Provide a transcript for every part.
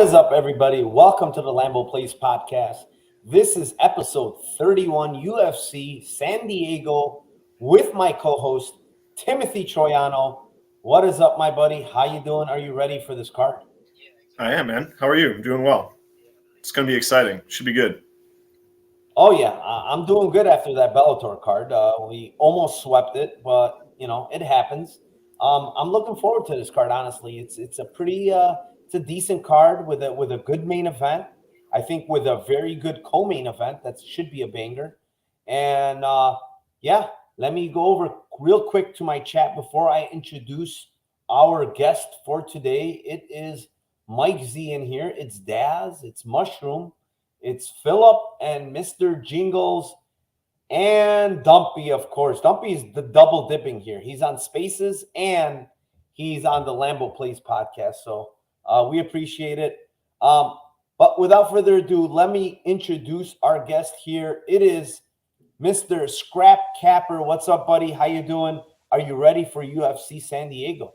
is up, everybody? Welcome to the Lambo Place podcast. This is episode 31, UFC San Diego, with my co-host Timothy Troiano. What is up, my buddy? How you doing? Are you ready for this card? I am, man. How are you? I'm doing well. It's going to be exciting. Should be good. Oh yeah, I'm doing good after that Bellator card. We almost swept it, but it happens. I'm looking forward to this card. Honestly, it's a pretty it's a decent card with a good main event. I think with a very good co-main event that should be a banger. And yeah, let me go over real quick to my chat before I introduce our guest for today. It is Mike Z in here. It's Daz. It's Mushroom. It's Philip and Mr. Jingles and Dumpy, of course. Dumpy's the double dipping here. He's on Spaces and he's on the Lambo Place podcast. So we appreciate it. But without further ado, let me introduce our guest here. It is Mr. Scrap Capper. What's up, buddy? How you doing? Are you ready for UFC San Diego?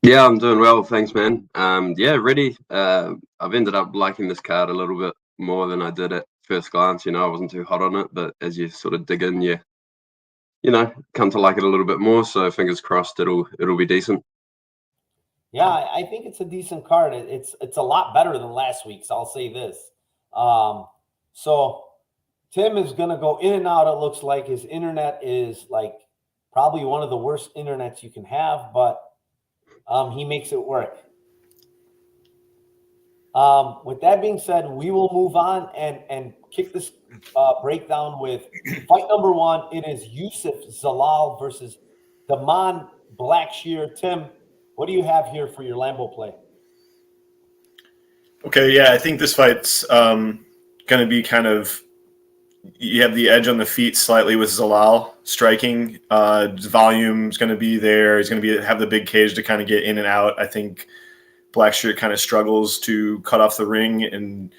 Yeah, I'm doing well. Thanks, man. Yeah, ready. I've ended up liking this card a little bit more than I did at first glance. I wasn't too hot on it, but as you sort of dig in, come to like it a little bit more. So fingers crossed, it'll be decent. Yeah, I think it's a decent card. It's a lot better than last week's. I'll say this. So Tim is gonna go in and out. It looks like his internet is like probably one of the worst internets you can have, but he makes it work. With that being said, we will move on and kick this breakdown with fight number one. It is Yusuf Zalal versus Damon Blackshear. Tim, what do you have here for your Lambo play? Okay, yeah, I think this fight's going to be kind of – you have the edge on the feet slightly with Zalal striking. Volume's going to be there. He's going to have the big cage to kind of get in and out. I think Blackshear kind of struggles to cut off the ring and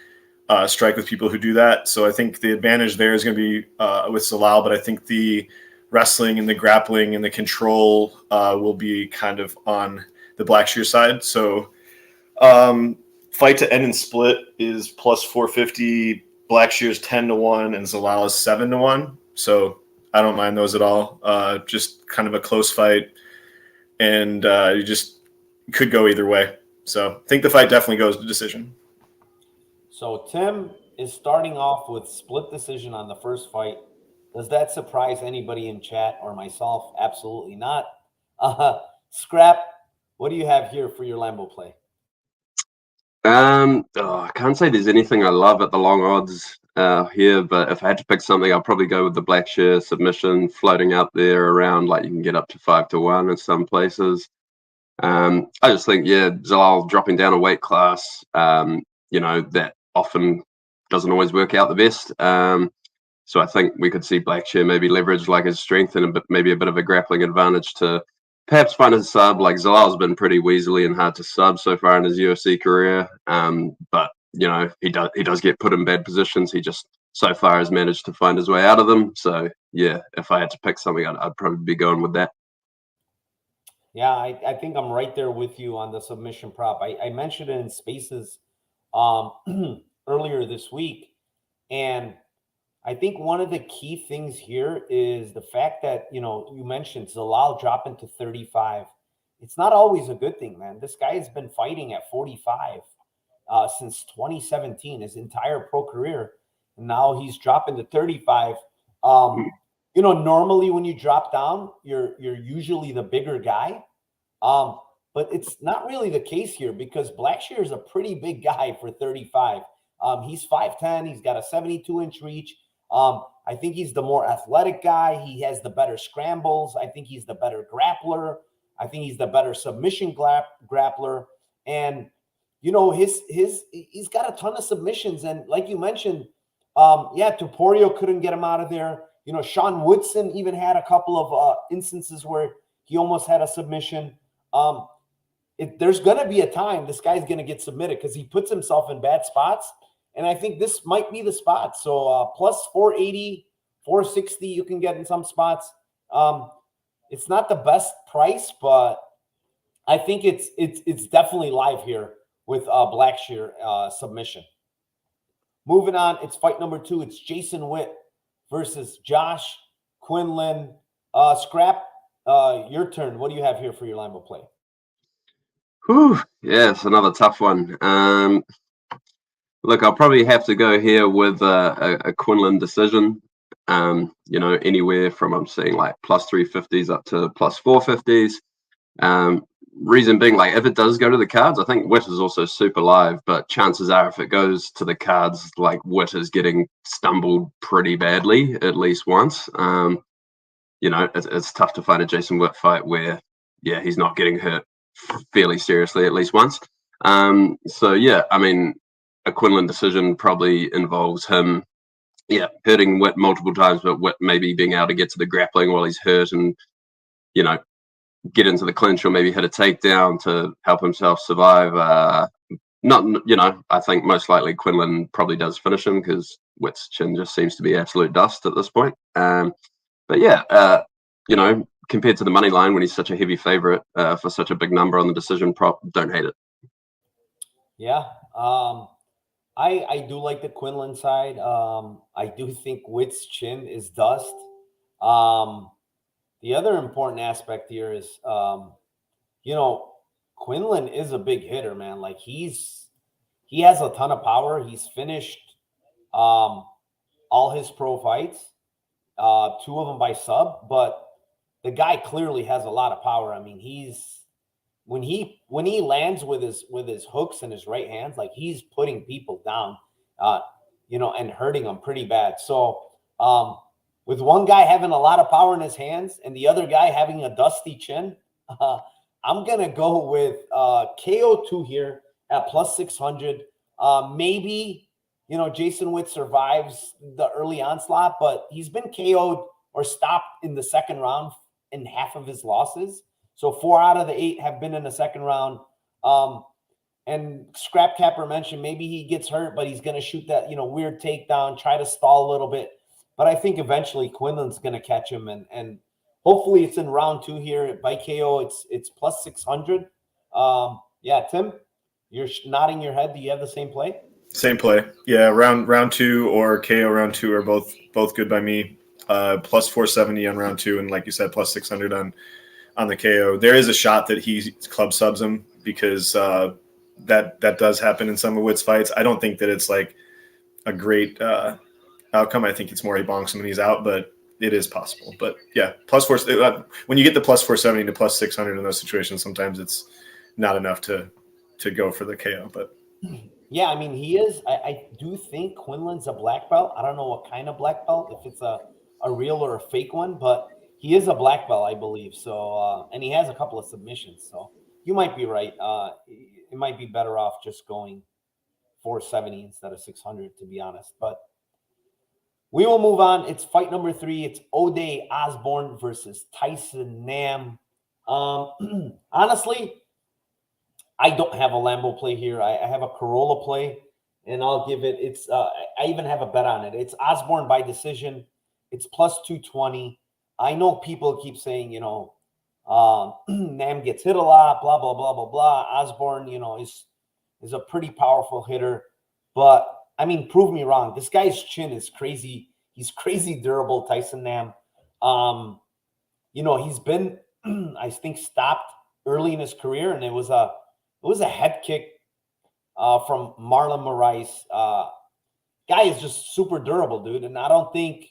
strike with people who do that. So I think the advantage there is going to be with Zalal, but I think the wrestling and the grappling and the control will be kind of on the Blackshear side. So fight to end and split is plus 450. Blackshear's 10-1 and Zalal is 7-1. So I don't mind those at all. Just kind of a close fight, and you just could go either way. So I think the fight definitely goes to decision. So Tim is starting off with split decision on the first fight. Does that surprise anybody in chat or myself? Absolutely not. Scrap, what do you have here for your Lambo play? I can't say there's anything I love at the long odds here, but if I had to pick something, I'll probably go with the Blackshear submission floating out there around, like you can get up to 5-1 in some places. I just think, Zalal dropping down a weight class, that often doesn't always work out the best. So I think we could see Blackshear maybe leverage like his strength and maybe a bit of a grappling advantage to perhaps find a sub. Like Zalal's been pretty weaselly and hard to sub so far in his UFC career. But he does get put in bad positions. He just so far has managed to find his way out of them. So yeah, if I had to pick something, I'd probably be going with that. Yeah, I think I'm right there with you on the submission prop. I mentioned it in Spaces earlier this week, and I think one of the key things here is the fact that, you mentioned Zalal dropping to 35. It's not always a good thing, man. This guy has been fighting at 45 since 2017, his entire pro career. And now he's dropping to 35. Normally when you drop down, you're usually the bigger guy. But it's not really the case here because Blackshear is a pretty big guy for 35. He's 5'10". He's got a 72-inch reach. I think he's the more athletic guy. He has the better scrambles. I think he's the better grappler. I think he's the better submission grappler. And, he's got a ton of submissions. And like you mentioned, Topuria couldn't get him out of there. Sean Woodson even had a couple of instances where he almost had a submission. There's going to be a time this guy's going to get submitted because he puts himself in bad spots. And I think this might be the spot. So plus 480, 460 you can get in some spots. It's not the best price, but I think it's definitely live here with Blackshear submission. Moving on, it's fight number 2. It's Jason Witt versus Josh Quinlan. Scrap, your turn. What do you have here for your Lambo play? Whew, yeah, it's another tough one. Look, I'll probably have to go here with a Quinlan decision. Anywhere from, I'm seeing like plus 350s up to plus 450s. Reason being, like, if it does go to the cards, I think Witt is also super live, but chances are if it goes to the cards, like, Witt is getting stumbled pretty badly at least once. It's tough to find a Jason Witt fight where, yeah, he's not getting hurt fairly seriously at least once. So yeah, I mean, a Quinlan decision probably involves him, yeah, hurting Witt multiple times, but Witt maybe being able to get to the grappling while he's hurt and, get into the clinch or maybe hit a takedown to help himself survive. I think most likely Quinlan probably does finish him because Witt's chin just seems to be absolute dust at this point. But yeah, compared to the money line when he's such a heavy favorite for such a big number on the decision prop, don't hate it. Yeah. I do like the Quinlan side. I do think Witt's chin is dust. The other important aspect here is, Quinlan is a big hitter, man. Like he has a ton of power. He's finished all his pro fights, 2 of them by sub, but the guy clearly has a lot of power. I mean, when he lands with his hooks and his right hands, like he's putting people down, and hurting them pretty bad. So, with one guy having a lot of power in his hands and the other guy having a dusty chin, I'm going to go with KO2 here at plus 600. Maybe, Jason Witt survives the early onslaught, but he's been KO'd or stopped in the second round in half of his losses. So 4 out of the 8 have been in the second round. And Scrap Capper mentioned maybe he gets hurt, but he's going to shoot that, weird takedown, try to stall a little bit. But I think eventually Quinlan's going to catch him, and hopefully it's in round 2 here by KO. It's plus 600. Yeah, Tim, you're nodding your head. Do you have the same play? Same play. Yeah, round 2 or KO round 2 are both good by me. Plus 470 on round 2, and like you said, plus 600 on the KO. There is a shot that he club subs him because that does happen in some of Witt's fights. I don't think that it's like a great outcome. I think it's more he bonks him and he's out, but it is possible. But yeah, plus 4. When you get the plus 470 to plus 600 in those situations, sometimes it's not enough to go for the KO. But yeah, I mean, he is. I do think Quinlan's a black belt. I don't know what kind of black belt, if it's a real or a fake one, but he is a black belt, I believe. So, and he has a couple of submissions. So you might be right. It might be better off just going 470 instead of 600, to be honest. But we will move on. It's fight number 3. It's Ode Osborne versus Tyson Nam. Honestly, I don't have a Lambo play here. I have a Corolla play, and I'll give it. It's I even have a bet on it. It's Osborne by decision. It's plus 220. I know people keep saying, Nam gets hit a lot, blah blah blah blah blah. Osborne, is a pretty powerful hitter, but I mean, prove me wrong. This guy's chin is crazy. He's crazy durable, Tyson Nam. He's been, I think, stopped early in his career, and it was a head kick from Marlon Moraes. Guy is just super durable, dude. And I don't think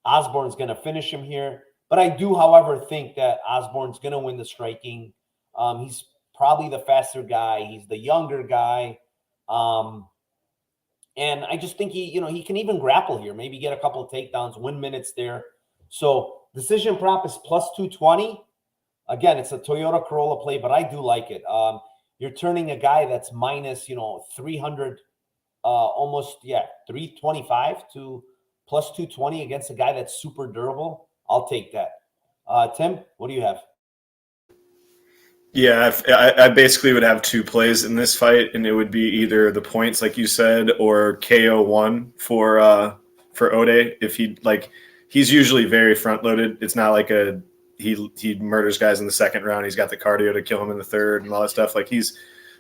Osborne's going to finish him here. But I do, however, think that Osborne's going to win the striking. He's probably the faster guy. He's the younger guy. And I just think he can even grapple here, maybe get a couple of takedowns, win minutes there. So decision prop is plus 220. Again, it's a Toyota Corolla play, but I do like it. You're turning a guy that's minus, 300, almost, 325 to plus 220 against a guy that's super durable. I'll take that. Tim, what do you have? yeah, I basically would have 2 plays in this fight, and it would be either the points, like you said, or KO1 for Ode. If he's usually very front loaded. It's not like a he murders guys in the second round. He's got the cardio to kill him in the third and all that stuff. Like he's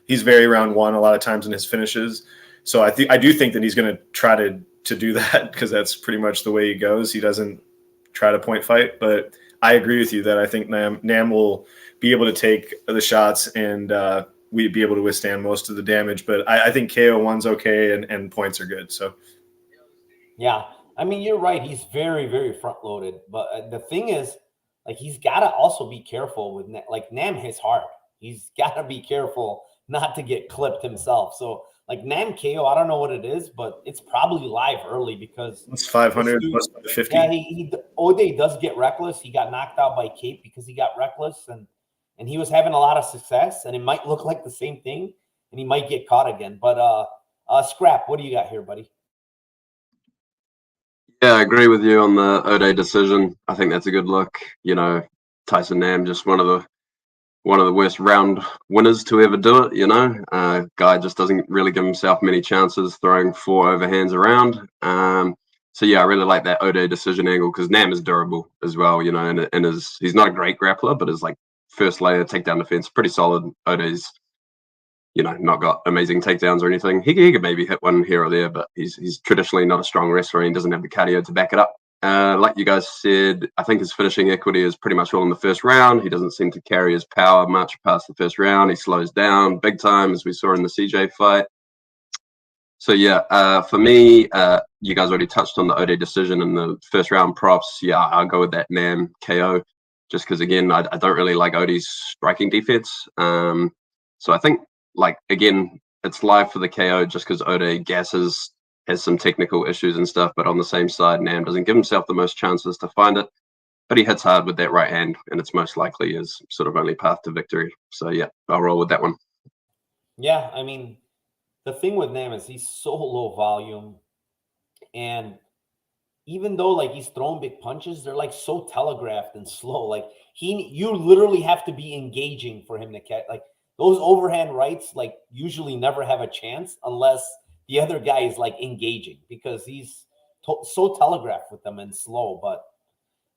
very round one a lot of times in his finishes. So I do think that he's going to try to do that because that's pretty much the way he goes. He doesn't try to point fight, but I agree with you that I think Nam will be able to take the shots and we'd be able to withstand most of the damage. But I think KO1's okay and points are good. So yeah, I mean, you're right. He's very, very front loaded. But the thing is, like, he's got to also be careful with like Nam hits hard. He's got to be careful not to get clipped himself. So like Nam KO, I don't know what it is, but it's probably live early because it's 500 plus 50. Yeah, O'Day does get reckless. He got knocked out by Cape because he got reckless and he was having a lot of success. And it might look like the same thing, and he might get caught again. But Scrap, what do you got here, buddy? Yeah, I agree with you on the O'Day decision. I think that's a good look. Tyson Nam, just one of the worst round winners to ever do it. Guy just doesn't really give himself many chances throwing 4 overhands around. So yeah, I really like that O'Day decision angle because Nam is durable as well, and he's not a great grappler, but his like first layer takedown defense pretty solid. O'Day's not got amazing takedowns or anything. He could maybe hit one here or there, but he's traditionally not a strong wrestler and doesn't have the cardio to back it up. Like you guys said, I think his finishing equity is pretty much all in the first round. He doesn't seem to carry his power much past the first round. He slows down big time, as we saw in the CJ fight. So yeah, for me, you guys already touched on the O'Day decision and the first round props. Yeah, I'll go with that Nam KO, just because again, I don't really like O'Day's striking defense. So I think again, it's live for the KO just because O'Day has some technical issues and stuff, but on the same side, Nam doesn't give himself the most chances to find it, but he hits hard with that right hand, and it's most likely his sort of only path to victory. So yeah, I'll roll with that one. Yeah, I mean, the thing with Nam is he's so low volume, and even though like he's throwing big punches, they're like so telegraphed and slow. Like you literally have to be engaging for him to catch. Like those overhand rights, like usually never have a chance unless the other guy is like engaging because he's so telegraphed with them and slow. But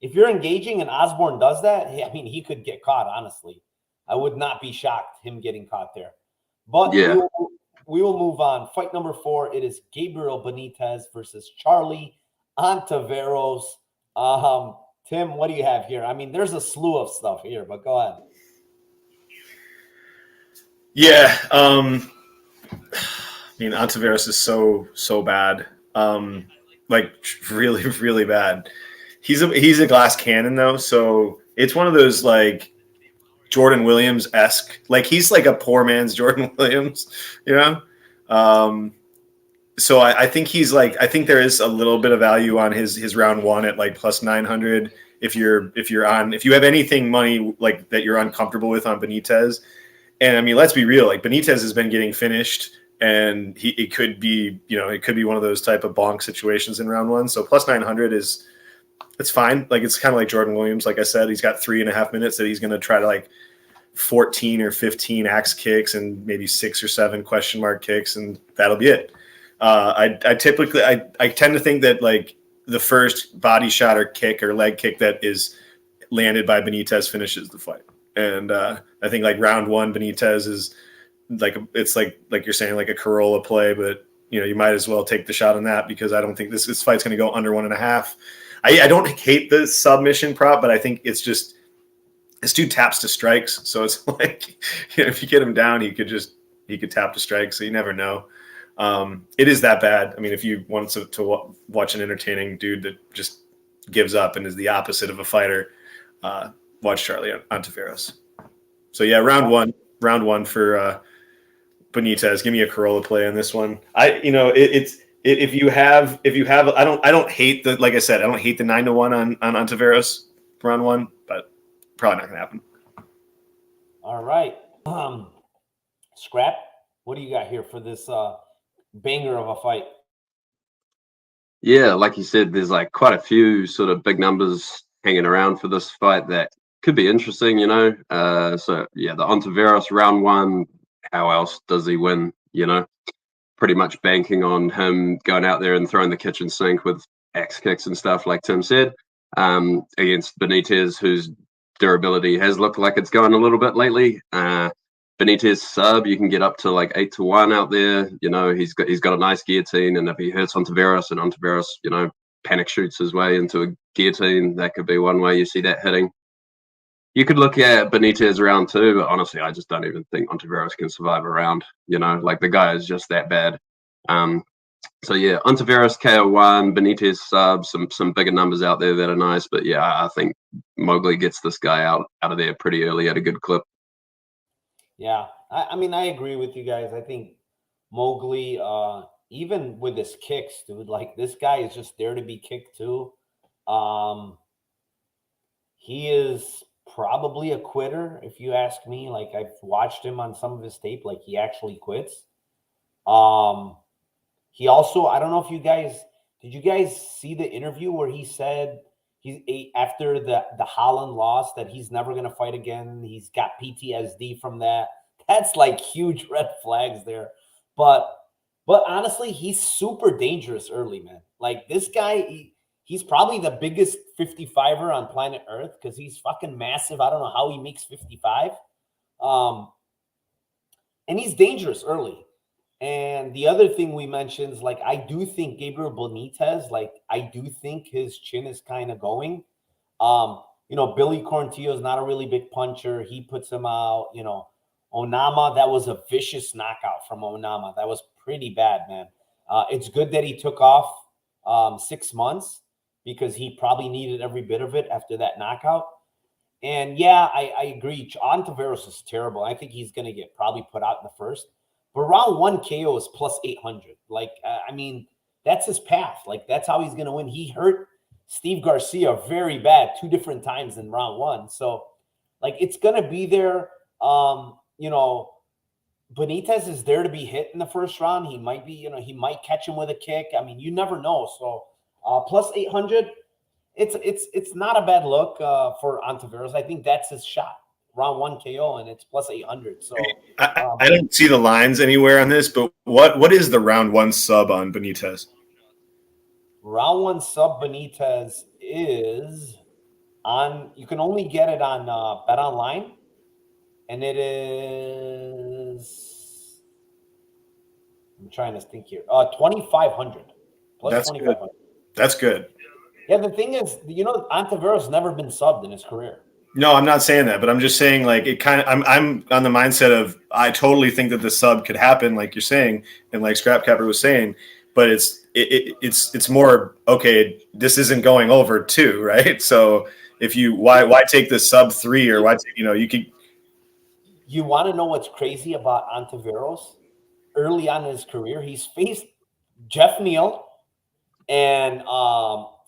if you're engaging and Osborne does that, I mean, he could get caught, honestly. I would not be shocked him getting caught there. But yeah, we will move on. Fight number 4, it is Gabriel Benitez versus Charlie Ontiveros. Tim, what do you have here? I mean, there's a slew of stuff here, but go ahead. Yeah, I mean, Ontiveros is so bad. Like really, really bad. He's a glass cannon though, so it's one of those like Jordan Williams-esque. Like he's like a poor man's Jordan Williams, So I think I think there is a little bit of value on his round one at like plus 900. If you have anything money like that you're uncomfortable with on Benitez. And I mean, let's be real. Like Benitez has been getting finished, and it could be one of those type of bonk situations in round one. So plus 900 it's fine. Like it's kind of like Jordan Williams. Like I said, he's got 3.5 minutes that he's going to try to like 14 or 15 axe kicks and maybe 6 or 7 question mark kicks, and that'll be it. I tend to think that like the first body shot or kick or leg kick that is landed by Benitez finishes the fight. And I think like round one, Benitez is it's like you're saying, like a Corolla play, but you might as well take the shot on that because I don't think this fight's going to go under 1.5. I don't hate the submission prop, but I think it's 2 taps to strikes. So it's like, if you get him down, he could tap to strike. So you never know. It is that bad. I mean, if you want to watch an entertaining dude that just gives up and is the opposite of a fighter, watch Charlie Ontiveros. So yeah, round one for Benitez. Give me a Corolla play on this one. If you have I don't hate the, like I said, I don't hate the 9-1 on Ontiveros round one, but probably not gonna happen. All right. Scrap, what do you got here for this banger of a fight? Yeah, like you said, there's like quite a few sort of big numbers hanging around for this fight that could be interesting, So yeah, the Ontiveros round one, how else does he win? Pretty much banking on him going out there and throwing the kitchen sink with axe kicks and stuff, like Tim said, against Benitez, who's durability has looked like it's going a little bit lately. Benitez sub, you can get up to like 8-1 out there. You know, he's got a nice guillotine, and if he hurts Ontiveros and Ontiveros, you know, panic shoots his way into a guillotine, that could be one way you see that hitting. You could look at Benitez round 2, but honestly, I just don't even think Ontiveros can survive a round. You know, like the guy is just that bad. So yeah, Ontiveros KO1, Benitez sub, some bigger numbers out there that are nice, but yeah, I think Mowgli gets this guy out of there pretty early at a good clip. Yeah, I mean, I agree with you guys. I think Mowgli, even with his kicks, dude, like this guy is just there to be kicked too. He is probably a quitter, if you ask me. Like I've watched him on some of his tape, like he actually quits. He also, I don't know if did you guys see the interview where he said after the Holland loss that he's never going to fight again. He's got PTSD from that. That's like huge red flags there. But honestly, he's super dangerous early, man. Like this guy, he's probably the biggest 55er on planet Earth because he's fucking massive. I don't know how he makes 55. And he's dangerous early. And the other thing we mentioned is, like, I do think Gabriel Benitez, like, I do think his chin is kind of going. You know, Billy Quarantillo is not a really big puncher. He puts him out. You know, Onama, that was a vicious knockout from Onama. That was pretty bad, man. It's good that he took off 6 months because he probably needed every bit of it after that knockout. And yeah, I agree. Ontiveros is terrible. I think he's going to get probably put out in the first. But round 1 KO is plus 800. Like, I mean, that's his path. Like, that's how he's going to win. He hurt Steve Garcia very bad 2 different times in round 1. So, like, it's going to be there. You know, Benitez is there to be hit in the first round. He might be, you know, he might catch him with a kick. I mean, you never know. So, plus 800, it's not a bad look for Ontiveros. I think that's his shot. Round 1 KO, and it's plus 800. So I don't see the lines anywhere on this, but what is the round 1 sub on Benitez? Round 1 sub Benitez is on. You can only get it on Bet Online, and it is. I'm trying to think here. 2,500 plus 2,500. That's good. Yeah, the thing is, you know, Ontiveros never been subbed in his career. No, I'm not saying that, but I'm just saying, like, it kind of. I'm on the mindset of I totally think that the sub could happen, like you're saying, and like Scrap Capper was saying, but it's more okay. This isn't going over 2, right? So if you why take the sub 3 or why you could. You want to know what's crazy about Ontiveros? Early on in his career, he's faced Jeff Neal and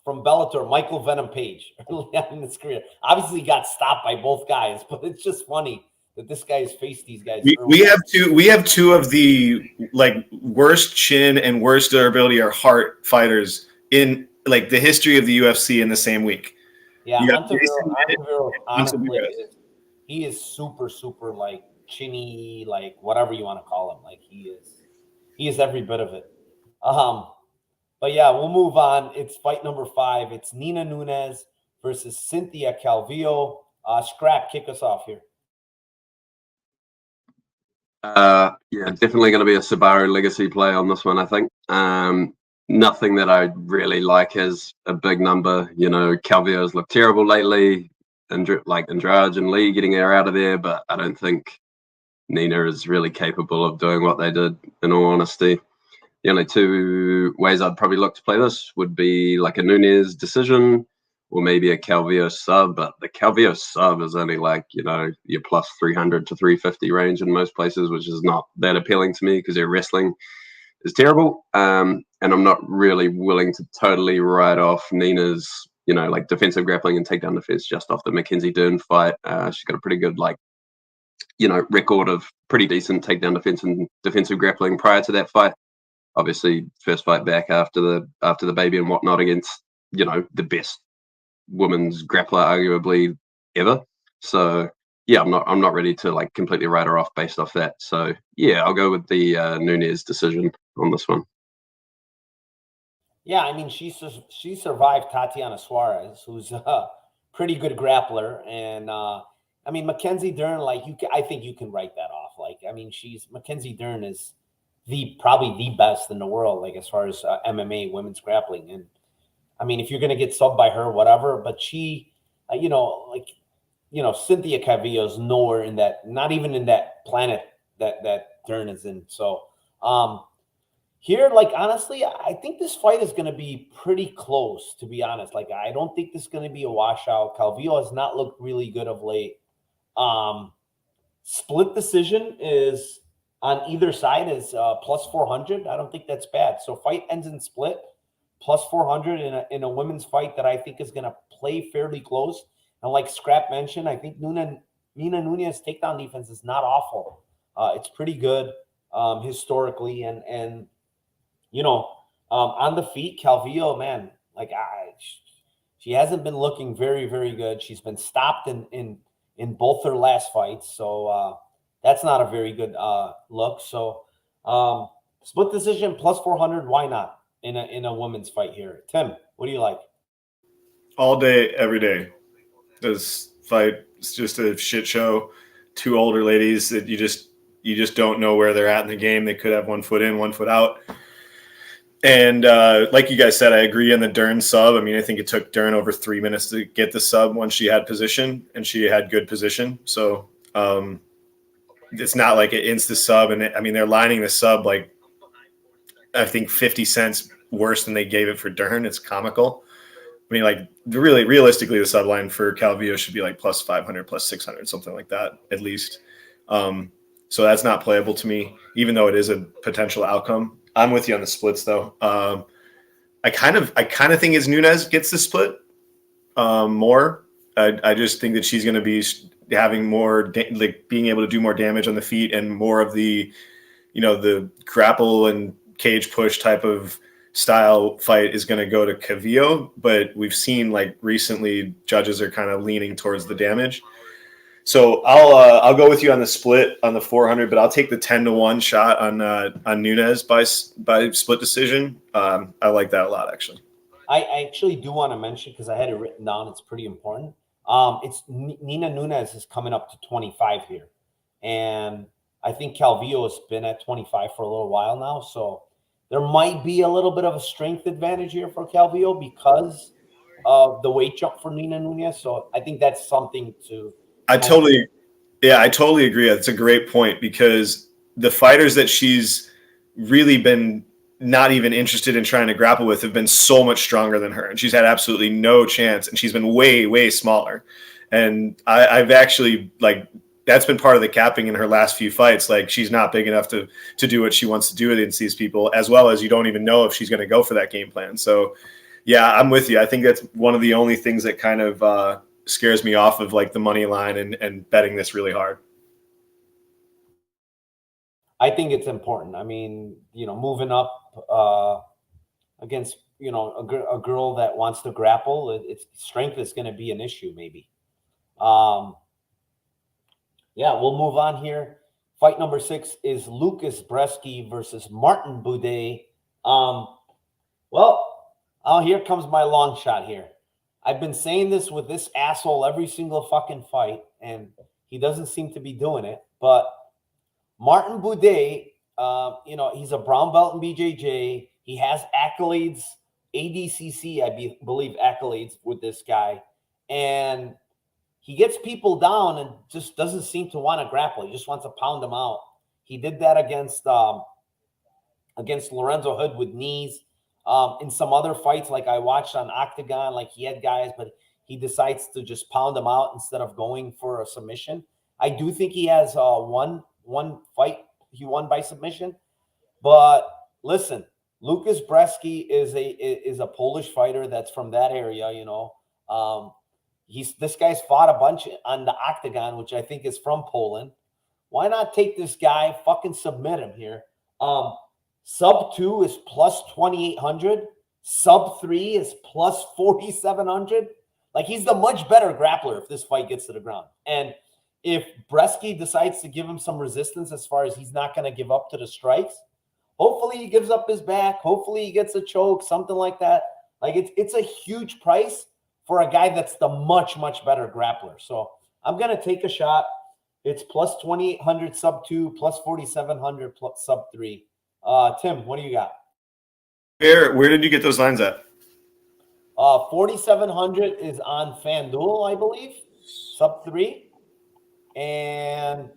from Bellator, Michael Venom Page, early on in his career. Obviously, he got stopped by both guys, but it's just funny that this guy has faced these guys. We have two of the like worst chin and worst durability or heart fighters in like the history of the UFC in the same week. Yeah, Ontiveros honestly he is super, super like chinny, like whatever you want to call him. Like he is every bit of it. But yeah, we'll move on. It's fight number 5. It's Nina Nunes versus Cynthia Calvillo. Scrap, kick us off here. Yeah, definitely going to be a Subaru legacy play on this one, I think. Nothing that I really like has a big number. You know, Calvillo's looked terrible lately, like Andrade and Lee getting her out of there, but I don't think Nina is really capable of doing what they did, in all honesty. The only 2 ways I'd probably look to play this would be like a Nunes decision or maybe a Calvillo sub, but the Calvillo sub is only like, you know, your plus 300 to 350 range in most places, which is not that appealing to me because their wrestling is terrible. And I'm not really willing to totally write off Nina's, you know, like defensive grappling and takedown defense just off the Mackenzie Dern fight. She's got a pretty good, like, you know, record of pretty decent takedown defense and defensive grappling prior to that fight. Obviously, first fight back after the baby and whatnot against, you know, the best women's grappler arguably ever. So yeah, I'm not ready to like completely write her off based off that. So yeah, I'll go with the Nunes decision on this one. Yeah, I mean she survived Tatiana Suarez, who's pretty good grappler. And I mean, Mackenzie Dern, like I think you can write that off. Like, I mean, Mackenzie Dern is probably the best in the world, like as far as MMA women's grappling. And I mean, if you're gonna get subbed by her, whatever. But she, Cynthia Calvillo's nowhere in that, not even in that planet that Dern is in. So here, like honestly, I think this fight is gonna be pretty close, to be honest. Like, I don't think this is gonna be a washout. Calvillo has not looked really good of late. Split decision is on either side is plus 400. I don't think that's bad. So fight ends in split, plus 400 in a women's fight that I think is going to play fairly close. And like Scrap mentioned, I think Nina Nunez takedown defense is not awful. It's pretty good historically, and on the feet, Calvillo, man, like she hasn't been looking very, very good. She's been stopped in both her last fights, so that's not a very good look. So split decision plus 400, why not in a women's fight here? Tim, what do you like? All day, every day. This fight is just a shit show. Two older ladies that you just don't know where they're at in the game. They could have 1 foot in, 1 foot out. And like you guys said, I agree on the Dern sub. I mean, I think it took Dern over 3 minutes to get the sub once she had position, and she had good position. So it's not like it insta sub. And I mean, they're lining the sub like I think 50 cents worse than they gave it for Dern. It's comical. I mean, like really, realistically, the sub line for Calvillo should be like plus 500, plus 600, something like that at least. So that's not playable to me, even though it is a potential outcome. I'm with you on the splits, though. I kind of think as Nunez gets the split more. I just think that she's going to be having more, like being able to do more damage on the feet and more of the, the grapple and cage push type of style fight is going to go to Calvillo. But we've seen like recently judges are kind of leaning towards the damage. So I'll go with you on the split on the 400, but I'll take the 10-1 shot on Nunez by split decision. I like that a lot, actually. I actually do want to mention, because I had it written down, it's pretty important. It's Nina Nunez is coming up to 25 here, and I think Calvillo has been at 25 for a little while now, so there might be a little bit of a strength advantage here for Calvillo because of the weight jump for Nina Nunez. So I think that's something to. I totally agree. That's a great point, because the fighters that she's really been not even interested in trying to grapple with have been so much stronger than her, and she's had absolutely no chance, and she's been way, way smaller. And I've actually, like, that's been part of the capping in her last few fights. Like, she's not big enough to do what she wants to do against these people, as well as you don't even know if she's going to go for that game plan. So yeah, I'm with you. I think that's one of the only things that kind of scares me off of like the money line and betting this really hard. I think it's important. I mean, moving up against, a girl that wants to grapple, its strength is going to be an issue maybe. Yeah, we'll move on here. Fight number 6 is Lucas Bresky versus Martin Boudet. Here comes my long shot here. I've been saying this with this asshole every single fucking fight, and he doesn't seem to be doing it. But Martin Boudet, he's a brown belt in BJJ. He has accolades, ADCC, I believe, accolades with this guy. And he gets people down and just doesn't seem to want to grapple. He just wants to pound them out. He did that against Lorenzo Hood with knees. In some other fights, like I watched on Octagon, like he had guys, but he decides to just pound them out instead of going for a submission. I do think he has one fight he won by submission. But listen, Lucas Bresky is a Polish fighter that's from that area, This guy's fought a bunch on the Octagon, which I think is from Poland. Why not take this guy, fucking submit him here? Sub 2 is plus 2,800. Sub 3 is plus 4,700. Like, he's the much better grappler if this fight gets to the ground. And if Bresky decides to give him some resistance, as far as he's not going to give up to the strikes, hopefully he gives up his back. Hopefully he gets a choke, something like that. Like, it's a huge price. for a guy that's the much, much better grappler. So I'm going to take a shot. It's plus 2,800 sub 2, plus 4,700 plus sub 3. Tim, what do you got? Where did you get those lines at? 4,700 is on FanDuel, I believe, sub 3. And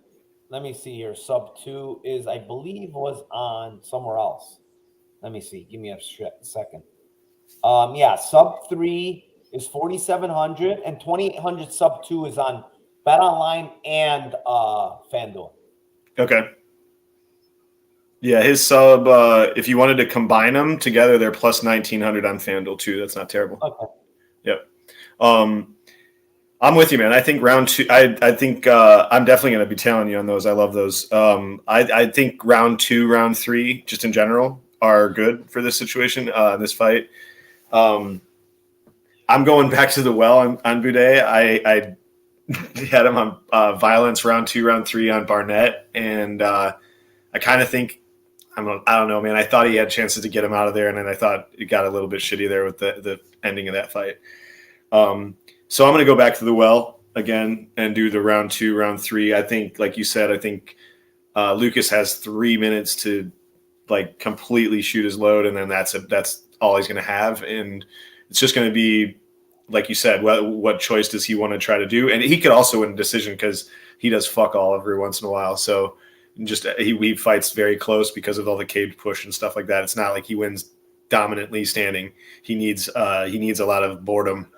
let me see here. Sub 2 is, I believe, was on somewhere else. Let me see. Give me a second. Yeah, sub 3 is 4,700 and 2,800 sub 2 is on BetOnline and FanDuel. Okay. Yeah, his sub, if you wanted to combine them together, they're plus 1,900 on FanDuel too. That's not terrible. Okay. Yep. I'm with you, man. I think round 2, I think I'm definitely going to be tailing you on those. I love those. I think round 2, round 3, just in general, are good for this situation, this fight. I'm going back to the well on Boudet. I had him on violence round 2, round 3 on Barnett, and I kind of think I don't know, man. I thought he had chances to get him out of there, and then I thought it got a little bit shitty there with the ending of that fight. So I'm going to go back to the well again and do the round 2, round 3. I think, like you said, I think Lucas has 3 minutes to like completely shoot his load, and then that's all he's going to have, and it's just going to be, like you said, what choice does he want to try to do? And he could also win a decision because he does fuck all every once in a while. So just he fights very close because of all the cage push and stuff like that. It's not like he wins dominantly standing. He needs a lot of boredom.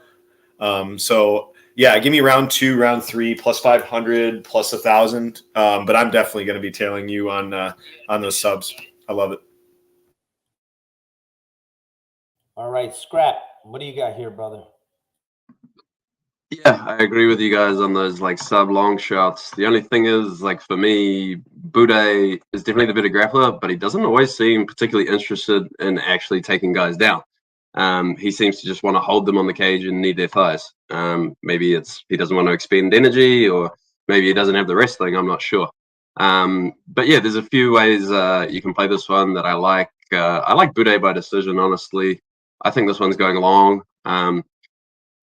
So yeah, give me round 2, round 3, plus 500, plus 1,000. But I'm definitely going to be tailing you on those subs. I love it. All right, Scrap, what do you got here, brother? Yeah, I agree with you guys on those like sub long shots. The only thing is, like for me, Boudet is definitely the better grappler, but he doesn't always seem particularly interested in actually taking guys down. He seems to just want to hold them on the cage and need their thighs. Maybe it's he doesn't want to expend energy, or maybe he doesn't have the wrestling. I'm not sure. But yeah, there's a few ways you can play this one that I like. I like Boudet by decision, honestly. I think this one's going long.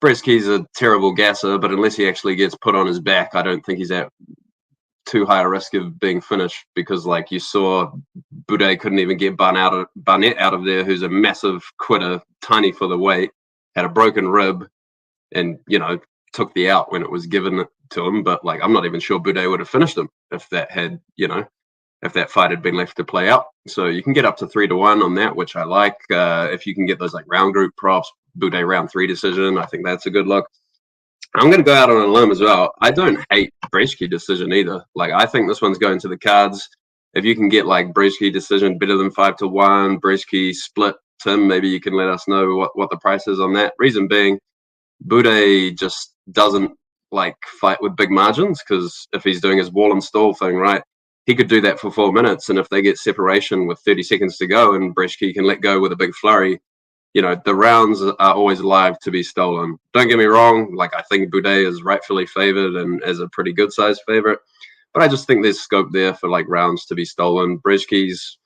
Bresky's a terrible gasser, but unless he actually gets put on his back, I don't think he's at too high a risk of being finished, because like you saw, Boudet couldn't even get Barnett out of there, who's a massive quitter, tiny for the weight, had a broken rib, and took the out when it was given to him. But like I'm not even sure Boudet would have finished him if that fight had been left to play out. So you can get up to 3-1 on that, which I like. If you can get those like round group props, Boudet round 3 decision, I think that's a good look. I'm going to go out on a limb as well. I don't hate Bresky decision either. Like I think this one's going to the cards. If you can get like Bresky decision better than 5-1, Bresky split, Tim, maybe you can let us know what the price is on that. Reason being, Boudet just doesn't like fight with big margins, because if he's doing his wall and stall thing, right, he could do that for 4 minutes, and if they get separation with 30 seconds to go and Bresky can let go with a big flurry, the rounds are always live to be stolen. Don't get me wrong, like I think Boudet is rightfully favored and as a pretty good size favorite, but I just think there's scope there for like rounds to be stolen. Bresky's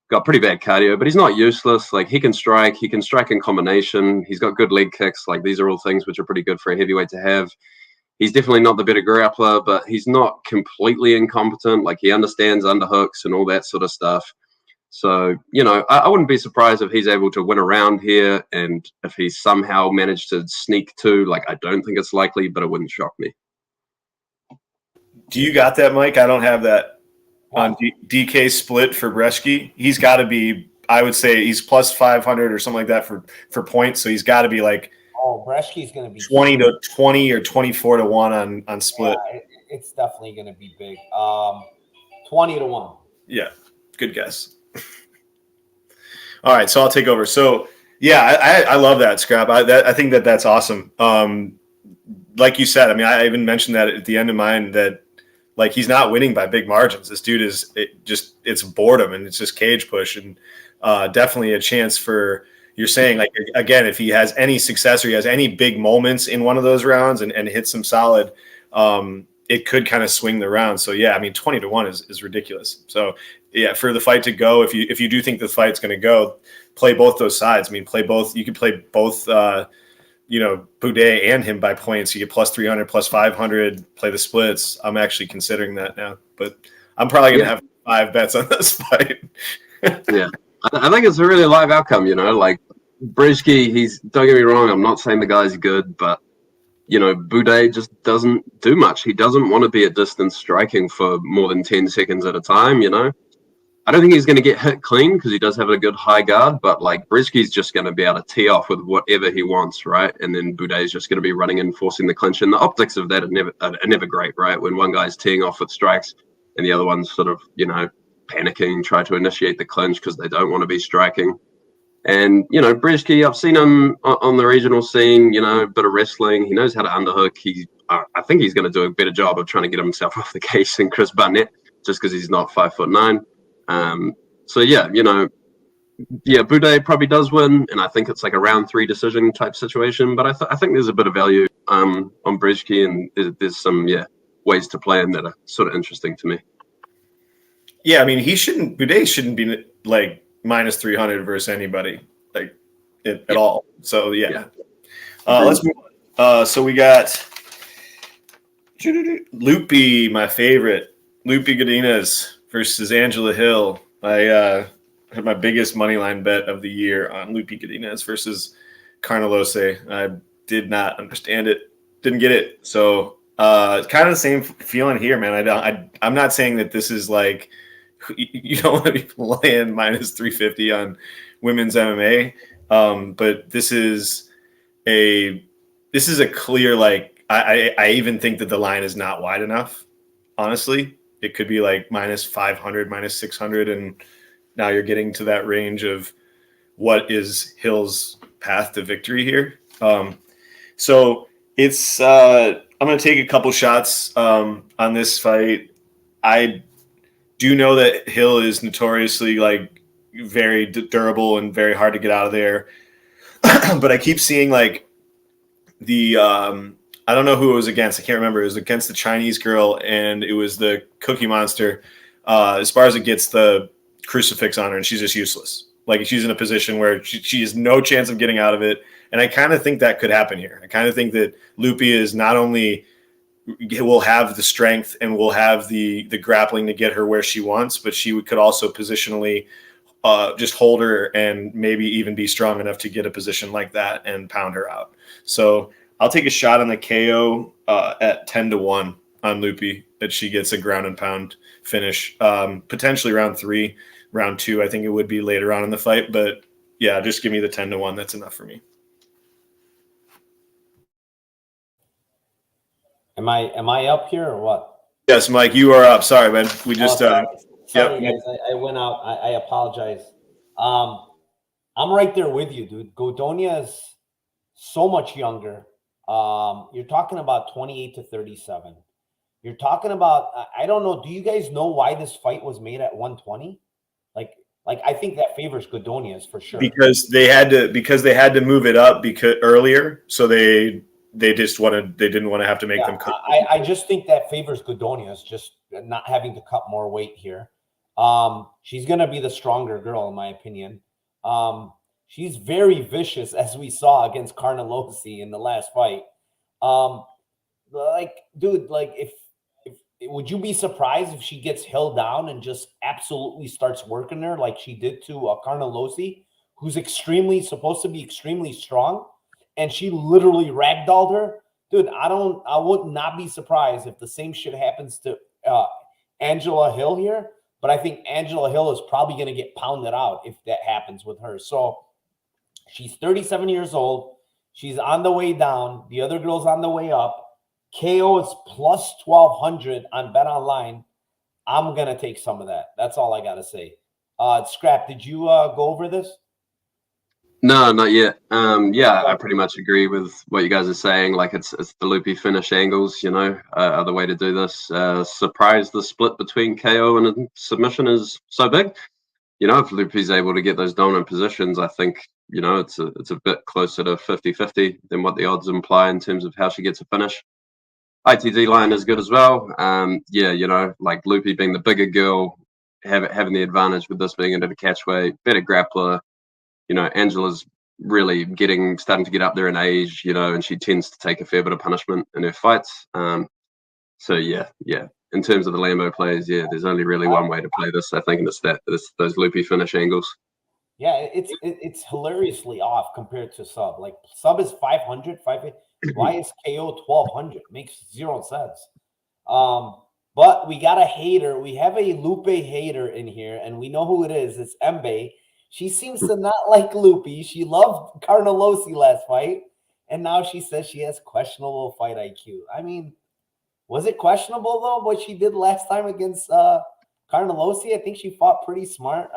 got pretty bad cardio, but he's not useless. Like he can strike in combination. He's got good leg kicks. Like these are all things which are pretty good for a heavyweight to have. He's definitely not the better grappler, but he's not completely incompetent. Like he understands underhooks and all that sort of stuff. So, I wouldn't be surprised if he's able to win a round here, and if he somehow managed to sneak 2, like I don't think it's likely, but it wouldn't shock me. Do you got that, Mike? I don't have that on DK split for Bresky. He's got to be, I would say he's plus 500 or something like that for points. So he's got to be like, Bresky's going to be 20 or 24-1 on split. Yeah, it's definitely going to be big. 20-1. Yeah, good guess. All right, so I'll take over. So yeah, I love that, Scrap. I think that's awesome. Like you said, I mean, I even mentioned that at the end of mine that like he's not winning by big margins. This dude it's boredom and it's just cage push, and definitely a chance for. You're saying, like, again, if he has any success or he has any big moments in one of those rounds and hits them solid, it could kind of swing the round. So, yeah, I mean, 20-1 is ridiculous. So, yeah, for the fight to go, if you do think the fight's going to go, play both those sides. I mean, play both. You could play both Boudet and him by points. You get plus 300, plus 500, play the splits. I'm actually considering that now, but I'm probably going to have 5 bets on this fight. Yeah, I think it's a really live outcome. Like Brzezinski, don't get me wrong. I'm not saying the guy's good, but Boudet just doesn't do much. He doesn't want to be at distance striking for more than 10 seconds at a time. I don't think he's going to get hit clean because he does have a good high guard, but like Brzezinski's just going to be able to tee off with whatever he wants, right? And then Boudet's just going to be running in, forcing the clinch. And the optics of that are never great, right? When one guy's teeing off with strikes and the other one's sort of, panicking, try to initiate the clinch because they don't want to be striking. And, Brzezinski, I've seen him on the regional scene, a bit of wrestling. He knows how to underhook. I think he's going to do a better job of trying to get himself off the case than Chris Barnett just because he's not 5'9". So yeah, Boudet probably does win, and I think it's like a round 3 decision type situation. But I think there's a bit of value on Brzezinski, and there's some ways to play him that are sort of interesting to me. Yeah, I mean Boudet shouldn't be like minus 300 versus anybody like at all. So yeah. Let's move on. So we got Loopy, my favorite, Loopy Godinez versus Angela Hill. I had my biggest money line bet of the year on Loopy Godinez versus Carnelose. I did not understand it, didn't get it. So it's kind of the same feeling here, man. I'm not saying that this is like you don't want to be playing minus 350 on women's MMA, but this is a clear like I even think that the line is not wide enough. Honestly, it could be like minus 500, minus 600, and now you're getting to that range of what is Hill's path to victory here. So it's I'm going to take a couple shots on this fight. I do know that Hill is notoriously like very durable and very hard to get out of there, but I keep seeing like the I don't know who it was against. I can't remember. It was against the Chinese girl, and it was the Cookie Monster. As far as it gets the crucifix on her, and she's just useless. Like she's in a position where she has no chance of getting out of it. And I kind of think that could happen here. I kind of think that Loopy is not only will have the strength and will have the grappling to get her where she wants, but she could also positionally just hold her and maybe even be strong enough to get a position like that and pound her out. So I'll take a shot on the KO at 10-1 on Loopy that she gets a ground and pound finish, potentially round 3, round 2. I think it would be later on in the fight, but yeah, just give me the 10-1. That's enough for me. Am I up here or what? Yes, Mike, you are up. Sorry, man. We just sorry yep. Guys. I went out. I apologize. I'm right there with you, dude. Godonia is so much younger. You're talking about 28 to 37. You're talking about I don't know. Do you guys know why this fight was made at 120? Like I think that favors Godonia's for sure. Because they had to move it up earlier, so they didn't want to have to make them cut. I just think that favors Godonia's just not having to cut more weight here. She's gonna be the stronger girl, in my opinion. She's very vicious, as we saw against Carnelose in the last fight. If would you be surprised if she gets Hill down and just absolutely starts working her like she did to Carnelose, who's supposed to be extremely strong, and she literally ragdolled her? Dude, I would not be surprised if the same shit happens to Angela Hill here, but I think Angela Hill is probably going to get pounded out if that happens with her. So she's 37 years old. She's on the way down. The other girl's on the way up. KO is plus 1,200 on Bet Online. I'm going to take some of that. That's all I got to say. Scrap, did you go over this? No, not yet. I pretty much agree with what you guys are saying. Like it's the Loopy finish angles, are the way to do this. Surprised the split between KO and submission is so big. If Loopy's able to get those dominant positions, I think, it's a bit closer to 50-50 than what the odds imply in terms of how she gets a finish. ITD line is good as well. Like Loopy being the bigger girl, having the advantage with this being into the catch weight, better grappler. Angela's really starting to get up there in age, and she tends to take a fair bit of punishment in her fights. So yeah. In terms of the Lambo plays, there's only really one way to play this, I think, and it's those loopy finish angles. Yeah, it's hilariously off compared to sub. Like sub is 500, 550. Why is KO 1200? Makes zero sense. But we got a hater. We have a Lupe hater in here, and we know who it is. It's Mbe. She seems to not like Lupe. She loved Carnelossi last fight, and now she says she has questionable fight IQ. I mean, was it questionable though what she did last time against Carnelossi? I think she fought pretty smart.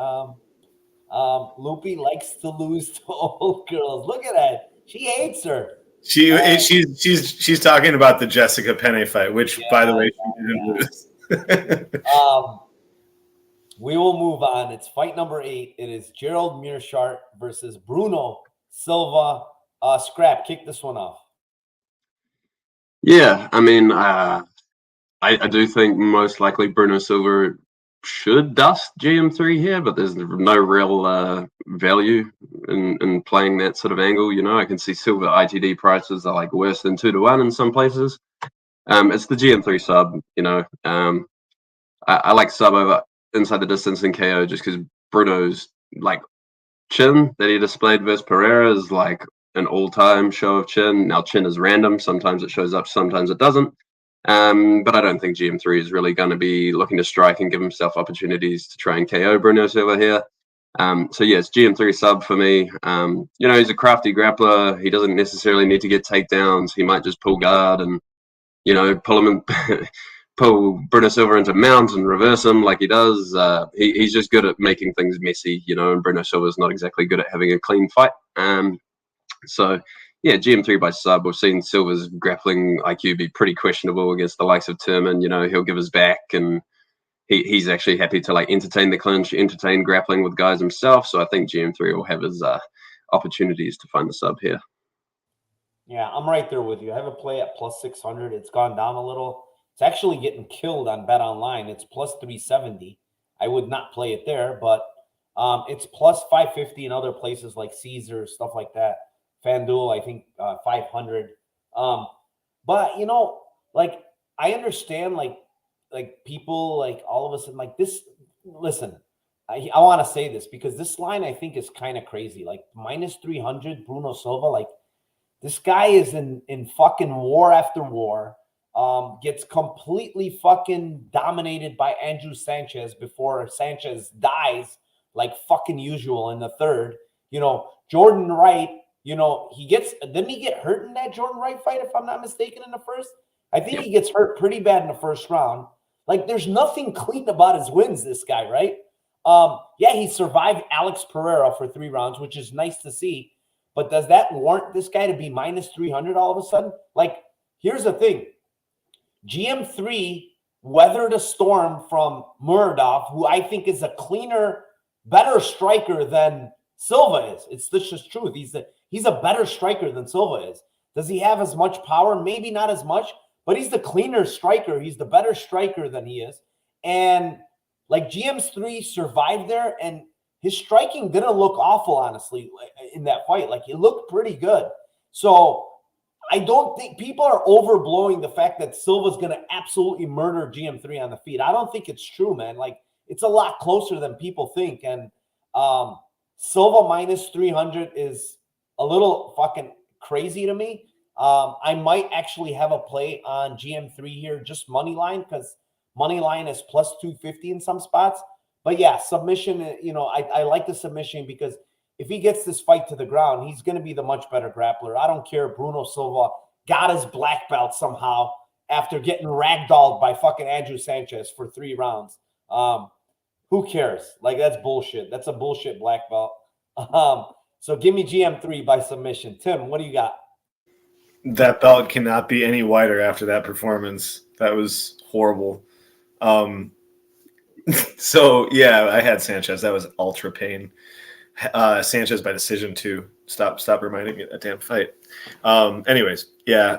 Lupe likes to lose to old girls. Look at that. She hates her. She's talking about the Jessica Penne fight, which, by the way, she didn't lose. We will move on. It's fight number 8. It is Gerald Meerschaert versus Bruno Silva. Scrap, kick this one off. Yeah, I mean, I do think most likely Bruno Silva should dust GM3 here, but there's no real value in playing that sort of angle. I can see Silva ITD prices are like worse than 2-1 in some places. It's the GM3 sub. I like sub over inside the distance in KO just because Bruno's like chin that he displayed versus Pereira is like an all-time show of chin. Now chin is random. Sometimes it shows up, sometimes it doesn't. But I don't think GM3 is really going to be looking to strike and give himself opportunities to try and KO Bruno Silva here. So yes, GM3 sub for me. He's a crafty grappler. He doesn't necessarily need to get takedowns. He might just pull guard and pull Bruno Silva into mount and reverse him like he does. He's just good at making things messy, and Bruno Silva's not exactly good at having a clean fight. So yeah, GM3 by sub. We've seen Silva's grappling IQ be pretty questionable against the likes of Turman. He'll give his back, and he's actually happy to like entertain the clinch, entertain grappling with guys himself. So I think GM3 will have his opportunities to find the sub here. Yeah, I'm right there with you. I have a play at plus 600. It's gone down a little. It's actually getting killed on Bet Online. It's plus 370. I would not play it there, but it's plus 550 in other places like Caesar, stuff like that. FanDuel, I think 500. But like I understand like people like all of a sudden like this. Listen, I want to say this because this line I think is kind of crazy. Like minus 300 Bruno Silva. Like this guy is in fucking war after war. Gets completely fucking dominated by Andrew Sanchez before Sanchez dies like fucking usual in the third. Jordan Wright. Didn't he get hurt in that Jordan Wright fight, if I'm not mistaken, in the first? I think he gets hurt pretty bad in the first round. Like, there's nothing clean about his wins, this guy, right? He survived Alex Pereira for 3 rounds, which is nice to see. But does that warrant this guy to be minus 300 all of a sudden? Like, here's the thing. GM3 weathered a storm from Muradov, who I think is a cleaner, better striker than Silva is. It's just truth. He's a better striker than Silva is. Does he have as much power? Maybe not as much, but he's the cleaner striker. He's the better striker than he is. And like GM3 survived there, and his striking didn't look awful, honestly, in that fight. Like, he looked pretty good. So I don't think people are overblowing the fact that Silva's going to absolutely murder GM3 on the feet. I don't think it's true, man. Like, it's a lot closer than people think. And Silva minus 300 is a little fucking crazy to me. I might actually have a play on GM3 here, just money line, because money line is plus 250 in some spots. But yeah, submission, I like the submission because if he gets this fight to the ground, he's going to be the much better grappler. I don't care. Bruno Silva got his black belt somehow after getting ragdolled by fucking Andrew Sanchez for 3 rounds. Who cares? Like, that's bullshit. That's a bullshit black belt. So give me GM3 by submission. Tim, what do you got? That belt cannot be any whiter after that performance. That was horrible. So yeah, I had Sanchez. That was ultra pain. Sanchez by decision too. Stop reminding me of that damn fight. Anyways, yeah,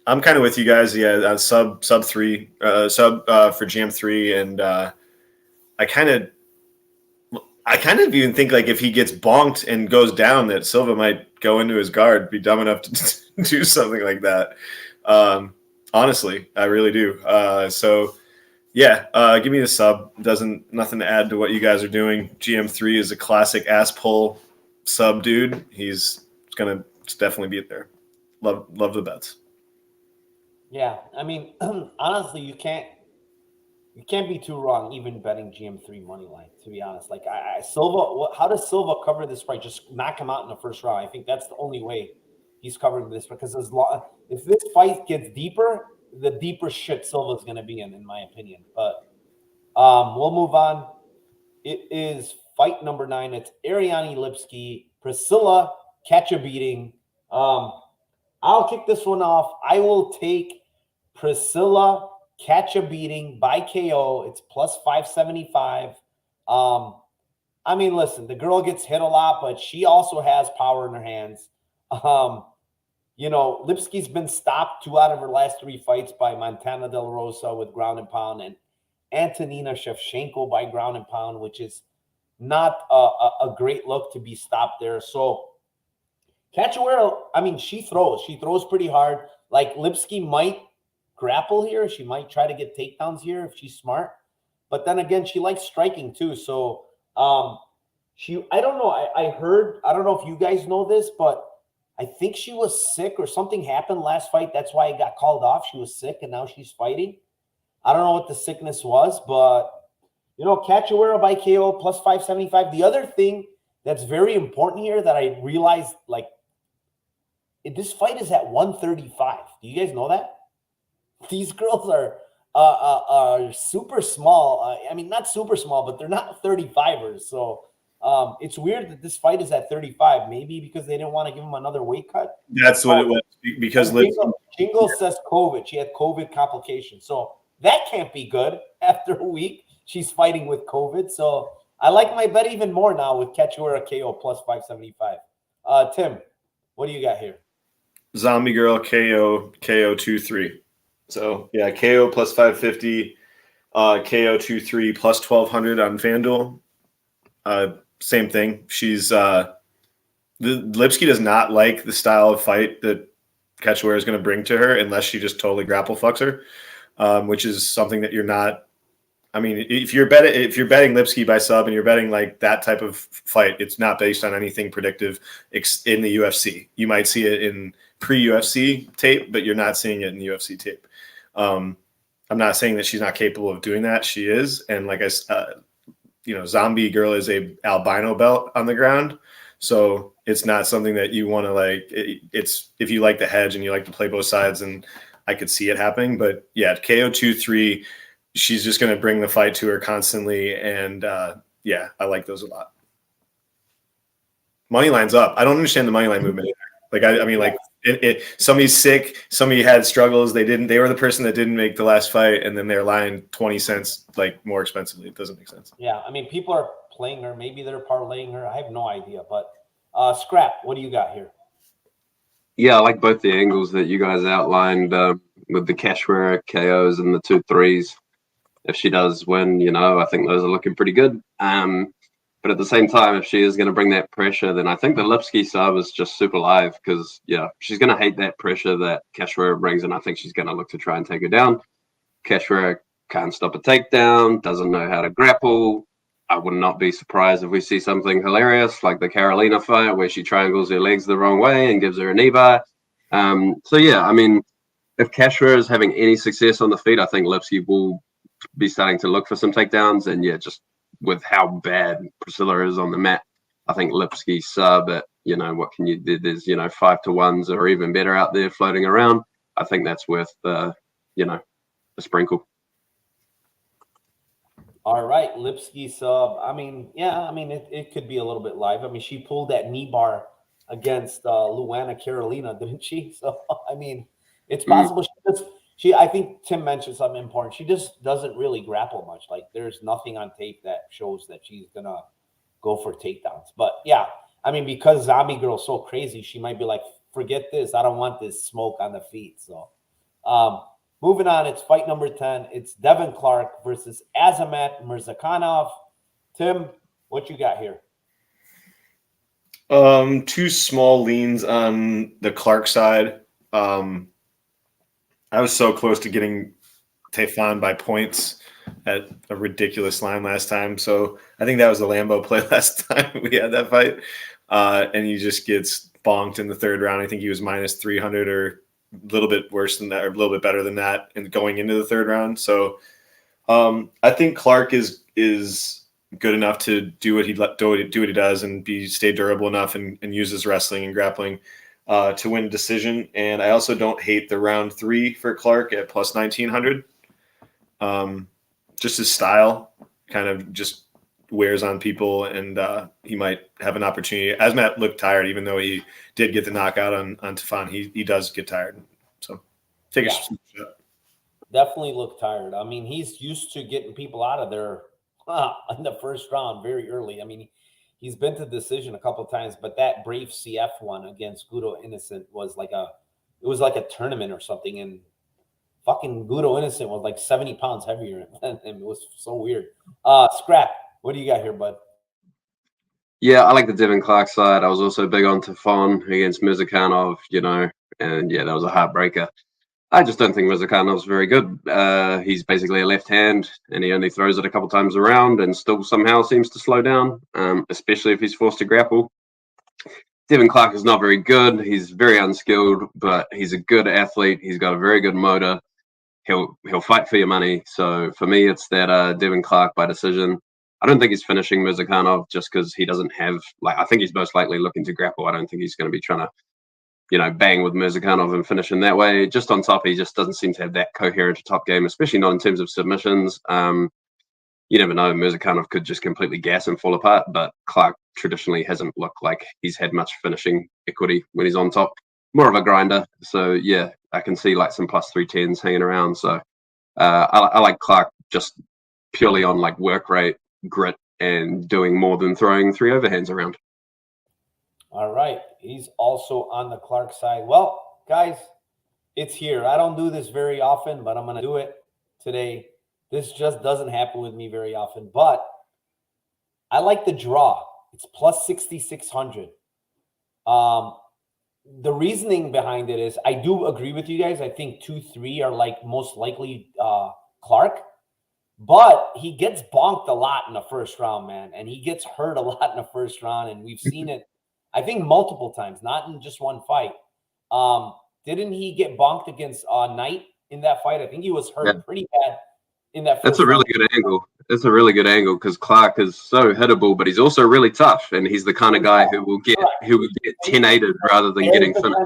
I'm kind of with you guys. Yeah, sub 3, for GM3, and I kind of I kind of even think like if he gets bonked and goes down, that Silva might go into his guard, be dumb enough to do something like that. Honestly, I really do. So yeah, give me the sub. Nothing to add to what you guys are doing. GM3 is a classic ass pull sub dude. He's gonna definitely be there. Love the bets. Yeah, I mean, honestly, you can't be too wrong even betting GM3 money line. To be honest, like Silva, how does Silva cover this fight? Just knock him out in the first round. I think that's the only way he's covering this because if this fight gets deeper, the deeper shit Silva's going to be in my opinion. But we'll move on. It is fight number 9. It's Ariane Lipski, Priscilla catch a beating. I'll kick this one off. I will take Priscilla catch a beating by KO. It's plus 575. I mean, listen, the girl gets hit a lot, but she also has power in her hands. Lipski's been stopped 2 out of her last 3 fights by Montana Del Rosa with ground and pound and Antonina Shevchenko by ground and pound, which is not a great look to be stopped there. So Cachoeira, I mean, she throws pretty hard. Like Lipski might grapple here. She might try to get takedowns here if she's smart. But then again, she likes striking too. So I don't know. I heard, I don't know if you guys know this, but I think she was sick or something happened last fight. That's why it got called off. She was sick and now she's fighting. I don't know what the sickness was, but Cachoeira by KO plus 575. The other thing that's very important here that I realized, like, this fight is at 135. Do you guys know that? These girls are super small. I mean, not super small, but they're not 35ers. So it's weird that this fight is at 35. Maybe because they didn't want to give him another weight cut. That's what it was. Because Jingle says COVID. She had COVID complications. So that can't be good after a week. She's fighting with COVID. So I like my bet even more now with Cachoeira KO plus 575. Tim, what do you got here? Zombie Girl KO 2-3. So yeah, KO plus 550, KO 2-3 plus 1200 on FanDuel. Same thing. She's the Lipski does not like the style of fight that Cachoeira is going to bring to her unless she just totally grapple fucks her, which is something that you're not. I mean, if you're betting Lipski by sub and you're betting like that type of fight, it's not based on anything predictive in the UFC. You might see it in pre-UFC tape, but you're not seeing it in the UFC tape. I'm not saying that she's not capable of doing that. She is, and like Zombie Girl is a albino belt on the ground, so it's not something that you want to like. It's if you like the hedge and you like to play both sides, and I could see it happening. But yeah, KO 2-3. She's just going to bring the fight to her constantly. And yeah, I like those a lot. Money line's up. I don't understand the money line movement either. Like, I mean, like somebody's sick. Somebody had struggles. They were the person that didn't make the last fight. And then they're lying 20 cents, like more expensively. It doesn't make sense. Yeah. I mean, people are playing her. Maybe they're parlaying her. I have no idea, but Scrap, what do you got here? Yeah, I like both the angles that you guys outlined with the Cachoeira KOs and the 2-3s. If she does win, I think those are looking pretty good. But at the same time, if she is going to bring that pressure, then I think the Lipski sub is just super live because, she's going to hate that pressure that Cachoeira brings, and I think she's going to look to try and take her down. Cachoeira can't stop a takedown, doesn't know how to grapple. I would not be surprised if we see something hilarious like the Carolina fight where she triangles her legs the wrong way and gives her a knee bar. So, yeah, I mean, if Cachoeira is having any success on the feet, I think Lipski will be starting to look for some takedowns, and just with how bad Priscilla is on the mat, I think Lipski sub at what can you do? There's 5-1s or even better out there floating around. I think that's worth a sprinkle. All right, Lipski sub. I mean, it could be a little bit live. I mean, she pulled that knee bar against Luana Carolina, didn't she? So I mean, it's possible I think Tim mentioned something important. She just doesn't really grapple much. Like there's nothing on tape that shows that she's gonna go for takedowns. But yeah, I mean, because Zombie Girl's so crazy, she might be like, forget this. I don't want this smoke on the feet. So moving on, it's fight number 10. It's Devin Clark versus Azamat Mirzakhanov. Tim, What you got here? Two small leans on the Clark side. I was so close to getting Tefan by points at a ridiculous line last time. So I think that was the Lambo play last time we had that fight. And he just gets bonked in the third round. I think he was minus 300 or a little bit worse than that, or a little bit better than that, and going into the third round. So I think Clark is good enough to do what he does and stay durable enough and use his wrestling and grappling to win a decision. And I also don't hate the round 3 for Clark at plus 1900. Just his style kind of just wears on people, and he might have an opportunity. Asmat looked tired, even though he did get the knockout on Tefan. He does get tired. So take a shot. Definitely look tired. I mean, he's used to getting people out of there in the first round very early. I mean, he's been to decision a couple of times, but that Brave CF one against Gudo Innocent was like a tournament or something, and fucking Gudo Innocent was like 70 pounds heavier, and it was so weird. Scrap, what do you got here, bud? Yeah, I like the Devin Clark side. I was also big on Tefan against Murzakanov, and yeah, that was a heartbreaker. I just don't think Murzakanov very good. He's basically a left hand, and he only throws it a couple times around and still somehow seems to slow down, especially if he's forced to grapple. Devin Clark is not very good. He's very unskilled, but he's a good athlete. He's got a very good motor. He'll fight for your money. So for me, it's that Devin Clark by decision. I don't think he's finishing Murzakanov just because he doesn't have, I think he's most likely looking to grapple. I don't think he's going to be trying to bang with Murzakanov and finish in that way. Just on top, he just doesn't seem to have that coherent top game, especially not in terms of submissions. You never know, Murzakanov could just completely gas and fall apart, but Clark traditionally hasn't looked like he's had much finishing equity when he's on top. More of a grinder. So, yeah, I can see some plus 310s hanging around. So I like Clark just purely on work rate, grit, and doing more than throwing 3 overhands around. All right. He's also on the Clark side. Well, guys, it's here. I don't do this very often, but I'm going to do it today. This just doesn't happen with me very often, but I like the draw. It's plus 6,600. The reasoning behind it is I do agree with you guys. I think 2-3 are most likely Clark, but he gets bonked a lot in the first round, man. And he gets hurt a lot in the first round. And we've seen it, I think, multiple times, not in just one fight. Didn't he get bonked against Knight in that fight? I think he was hurt pretty bad in that first That's a really good angle. It's a really good angle because Clark is so hittable, but he's also really tough, and he's the kind of guy who will get 10-8'd rather than getting finished.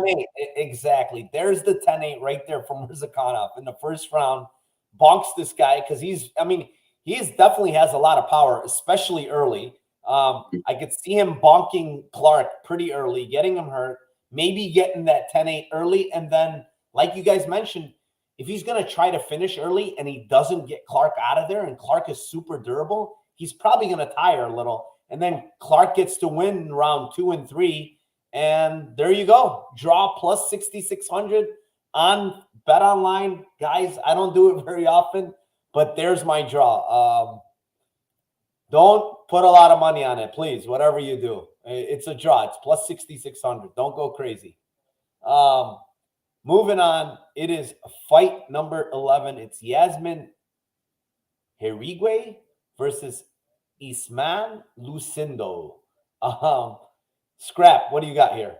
Exactly. There's the 10-8 right there from Murzakanov in the first round. Bonks this guy because he definitely has a lot of power, especially early. I could see him bonking Clark pretty early, getting him hurt, maybe getting that 10-8 early, and then, like you guys mentioned, if he's going to try to finish early and he doesn't get Clark out of there and Clark is super durable, he's probably going to tire a little. And then Clark gets to win in round 2 and 3. And there you go. Draw plus 6,600 on Bet Online. Guys, I don't do it very often, but there's my draw. Don't put a lot of money on it, please, whatever you do. It's a draw. It's plus 6,600. Don't go crazy. Moving on, it is fight number 11. It's Yasmin Herigwe versus Isman Lucindo. Scrap, what do you got here?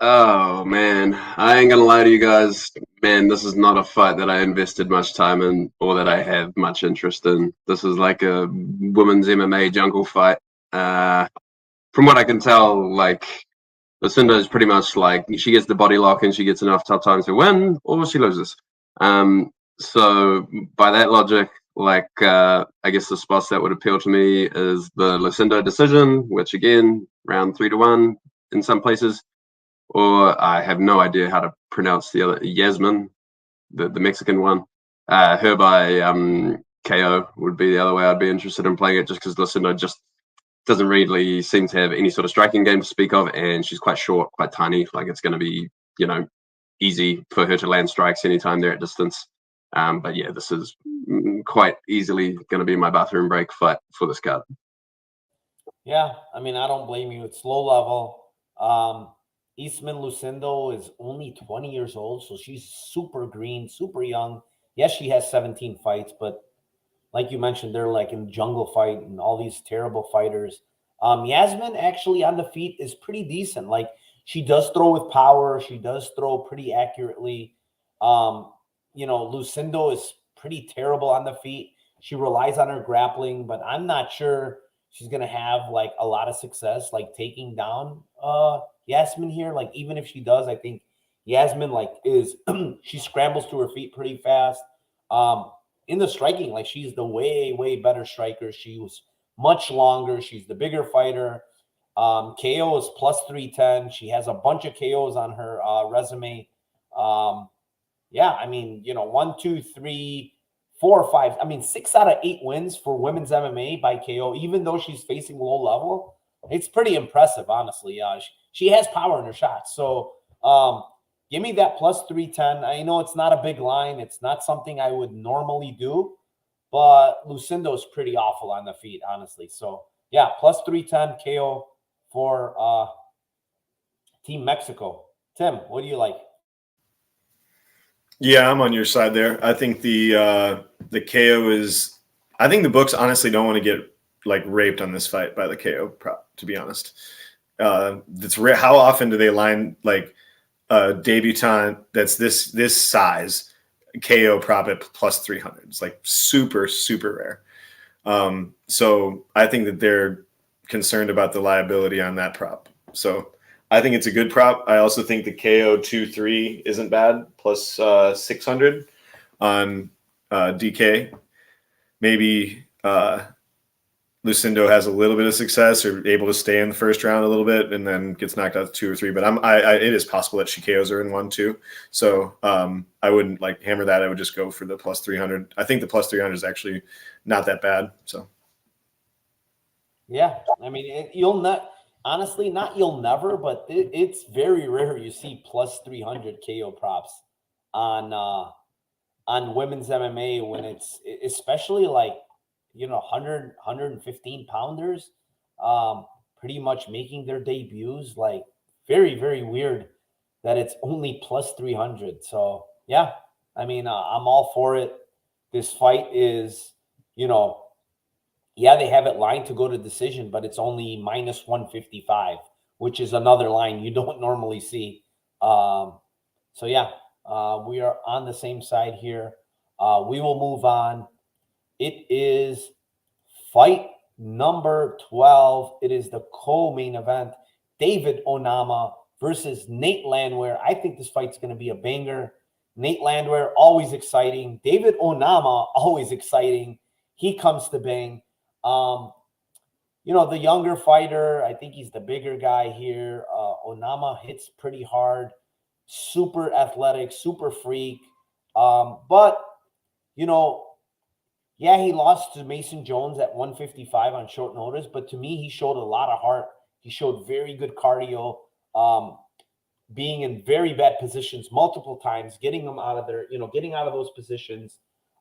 Oh, man. I ain't going to lie to you guys. Man, this is not a fight that I invested much time in or that I have much interest in. This is like a women's MMA jungle fight. From what I can tell, Lucinda is pretty much she gets the body lock and she gets enough tough times to win, or she loses. So by that logic, I guess the spots that would appeal to me is the Lucinda decision, which again, round 3-1 in some places, or I have no idea how to pronounce the other, Yasmin, the Mexican one. Her by KO would be the other way I'd be interested in playing it, just because Lucinda just doesn't really seem to have any sort of striking game to speak of, and she's quite short, quite tiny. It's going to be, easy for her to land strikes anytime they're at distance. But yeah, this is quite easily going to be my bathroom break fight for this card. Yeah, I mean, I don't blame you. It's low level. Eastman Lucindo is only 20 years old, so she's super green, super young. Yes, she has 17 fights, but like you mentioned, they're like in jungle fight and all these terrible fighters. Yasmin actually on the feet is pretty decent. Like she does throw with power. She does throw pretty accurately. Um, Lucindo is pretty terrible on the feet. She relies on her grappling, but I'm not sure she's gonna have like a lot of success like taking down Yasmin here. Like even if she does, I think Yasmin like is she scrambles to her feet pretty fast. In the striking, like she's the way better striker. She was much longer. She's the bigger fighter. KO is plus 310. She has a bunch of KOs on her resume. Um, yeah, I mean, one, two, three, four, five. I mean, 6 out of 8 wins for women's MMA by KO, even though she's facing low level. It's pretty impressive, honestly. She has power in her shots. So give me that plus 310. I know it's not a big line. It's not something I would normally do, but Lucindo's pretty awful on the feet, honestly. So yeah, plus 310 KO for Team Mexico. Tim, what do you like? Yeah, I'm on your side there. I think the KO is. I think the books honestly don't want to get like raped on this fight by the KO prop. To be honest, it's rare. How often do they line like a debutante that's this size KO prop at plus 300? It's like super rare. So I think that they're concerned about the liability on that prop. So I think it's a good prop. I also think the KO 2-3 isn't bad, plus 600 on DK. Maybe Lucindo has a little bit of success or able to stay in the first round a little bit and then gets knocked out 2 or 3. But it is possible that she KOs her in 1-2. So I wouldn't like hammer that. I would just go for the plus 300. I think the plus 300 is actually not that bad. So. Yeah, I mean, you'll not honestly not you'll never, but it's very rare you see plus 300 KO props on women's MMA when it's especially like 100 pounders, pretty much making their debuts. Like very weird that it's only plus 300. So yeah, I mean, I'm all for it. This fight is you know yeah, they have it lined to go to decision, but it's only minus 155, which is another line you don't normally see. So, yeah, we are on the same side here. We will move on. It is fight number 12. It is the co main event. David Onama versus Nate Landwehr. I think this fight's going to be a banger. Nate Landwehr, always exciting. David Onama, always exciting. He comes to bang. Um, the younger fighter, I think he's the bigger guy here. Onama hits pretty hard, super athletic, super freak. But, you know, yeah, he lost to Mason Jones at 155 on short notice, but to me, he showed a lot of heart. He showed very good cardio, being in very bad positions multiple times, getting them out of there, getting out of those positions.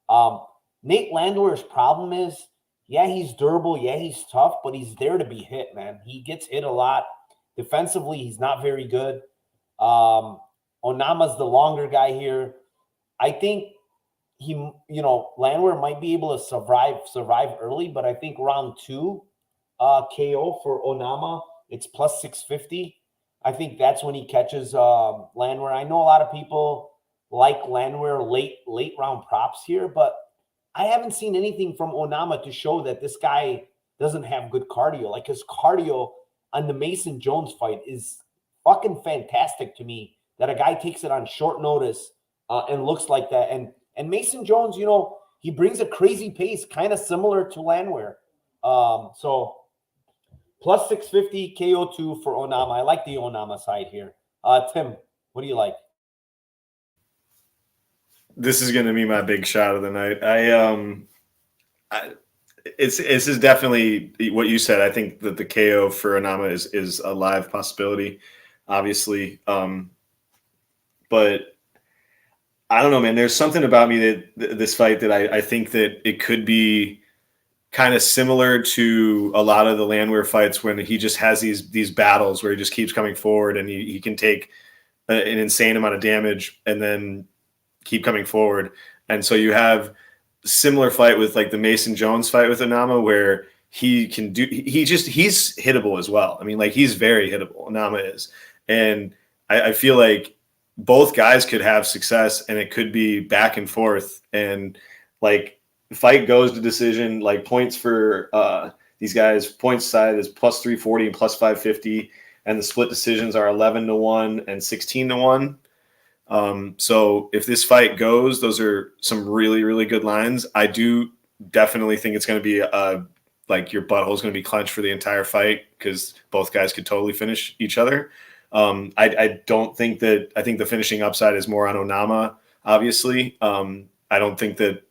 Um, Nate Landwehr's problem is, yeah, he's durable. Yeah, he's tough, but he's there to be hit, man. He gets hit a lot. Defensively, he's not very good. Onama's the longer guy here. I think Landwehr might be able to survive early, but I think round 2 KO for Onama, it's plus 650. I think that's when he catches Landwehr. I know a lot of people like Landwehr late round props here, but I haven't seen anything from Onama to show that this guy doesn't have good cardio. Like his cardio on the Mason Jones fight is fucking fantastic to me. That a guy takes it on short notice and looks like that. And Mason Jones, he brings a crazy pace, kind of similar to Landwehr. So plus 650 KO2 for Onama. I like the Onama side here. Tim, what do you like? This is going to be my big shot of the night. This is definitely what you said. I think that the KO for Onama is a live possibility, obviously. But I don't know, man. There's something about me that this fight that I think that it could be kind of similar to a lot of the Landwehr fights when he just has these battles where he just keeps coming forward and he can take an insane amount of damage and then keep coming forward. And so you have a similar fight with like the Mason Jones fight with Onama where he's hittable as well. I mean, like he's very hittable. Onama is. And I feel like both guys could have success and it could be back and forth. And like the fight goes to decision, like points for these guys, points side is plus 340 and plus 550. And the split decisions are 11-1 and 16-1. So if this fight goes, those are some really, really good lines. I do definitely think it's going to be like your butthole is going to be clenched for the entire fight because both guys could totally finish each other. I don't think that – I think the finishing upside is more on Onama, obviously. I don't think that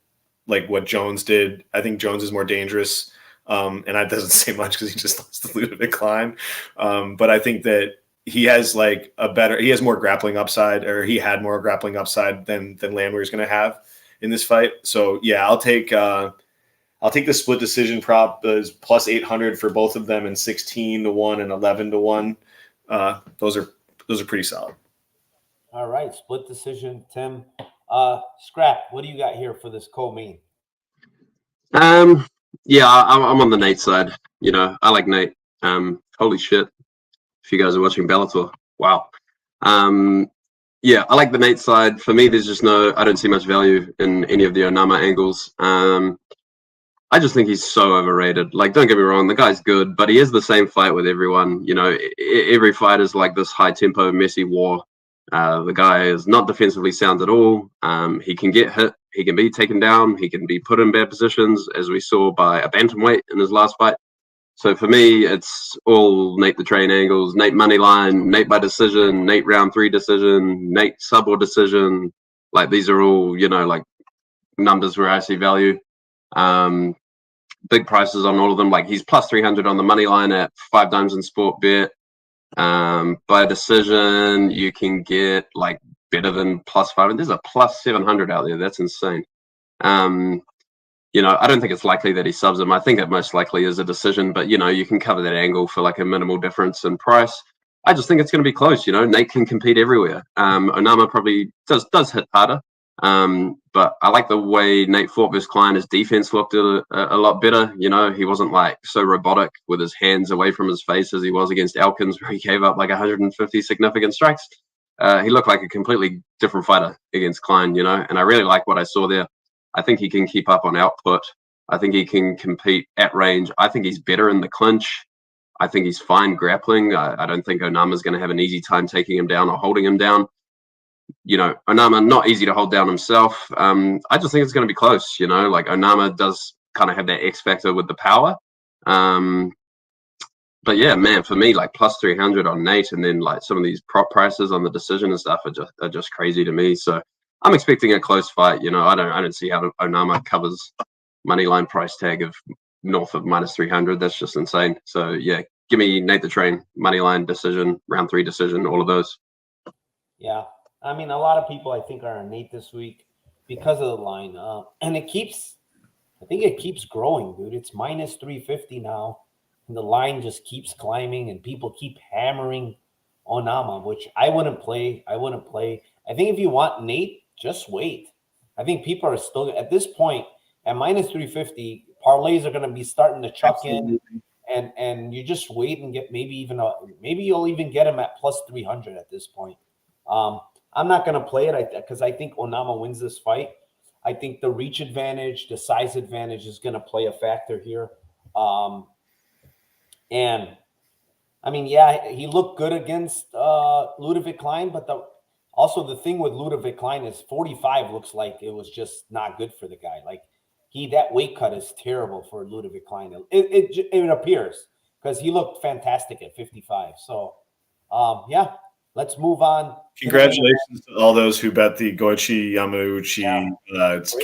like what Jones did. I think Jones is more dangerous, and that doesn't say much because he just lost to Ludovic Klein. But I think that he has like he has more grappling upside, or he had more grappling upside than Landwehr is going to have in this fight. So yeah, I'll take the split decision prop as plus 800 for both of them and 16-1 and 11-1. Those are pretty solid. All right, split decision, Tim. Scrap, what do you got here for this co-main? Yeah, I'm on the Nate side. You know, I like Nate. Holy shit! If you guys are watching Bellator, wow. Yeah, I like the Nate side. For me, there's just I don't see much value in any of the Onama angles. I just think he's so overrated. Like, don't get me wrong, the guy's good, but he is the same fight with everyone. You know, every fight is like this high-tempo, messy war. The guy is not defensively sound at all. He can get hit. He can be taken down. He can be put in bad positions, as we saw by a bantamweight in his last fight. So for me, it's all Nate the Train angles, Nate money line, Nate by decision, Nate round 3 decision, Nate sub or decision. Like, these are all, you know, like numbers where I see value. Big prices on all of them. Like, he's plus 300 on the money line at 5 dimes in sport bet. By decision, you can get like better than plus 5. And there's a plus 700 out there. That's insane. You know, I don't think it's likely that he subs him. I think it most likely is a decision, but, you know, you can cover that angle for like a minimal difference in price. I just think it's going to be close. You know, Nate can compete everywhere. Onama probably does hit harder. But I like the way Nate fought versus Klein. His defense looked a lot better. You know, he wasn't like so robotic with his hands away from his face as he was against Elkins, where he gave up like 150 significant strikes. He looked like a completely different fighter against Klein, you know, and I really like what I saw there. I think he can keep up on output. I think he can compete at range. I think he's better in the clinch. I think he's fine grappling. I don't think Onama's going to have an easy time taking him down or holding him down. You know, Onama, not easy to hold down himself. I just think it's going to be close, you know, like Onama does kind of have that X factor with the power. But yeah, man, for me, like plus 300 on Nate, and then like some of these prop prices on the decision and stuff are just crazy to me. So I'm expecting a close fight. You know, I don't see how Onama covers money line price tag of north of minus 300. That's just insane. So yeah, give me Nate the Train, money line decision, round 3 decision, all of those. Yeah, I mean, a lot of people I think are on Nate this week because of the line, and I think it keeps growing, dude. It's minus 350 now. And the line just keeps climbing, and people keep hammering Onama, which I wouldn't play. I think if you want Nate, just wait. I think people are still at this point at minus 350. Parlays are going to be starting to chuck Absolutely. in, and you just wait and get maybe you'll even get him at plus 300 at this point. I'm not going to play it because I think Onama wins this fight. I think the reach advantage, the size advantage is going to play a factor here. And I mean, yeah, he looked good against Ludovic Klein, but also the thing with Ludovic Klein is 45 looks like it was just not good for the guy. Like that weight cut is terrible for Ludovic Klein. It appears because he looked fantastic at 55. So yeah, let's move on. Congratulations to all those who bet the Goichi Yamauchi. Yeah. It's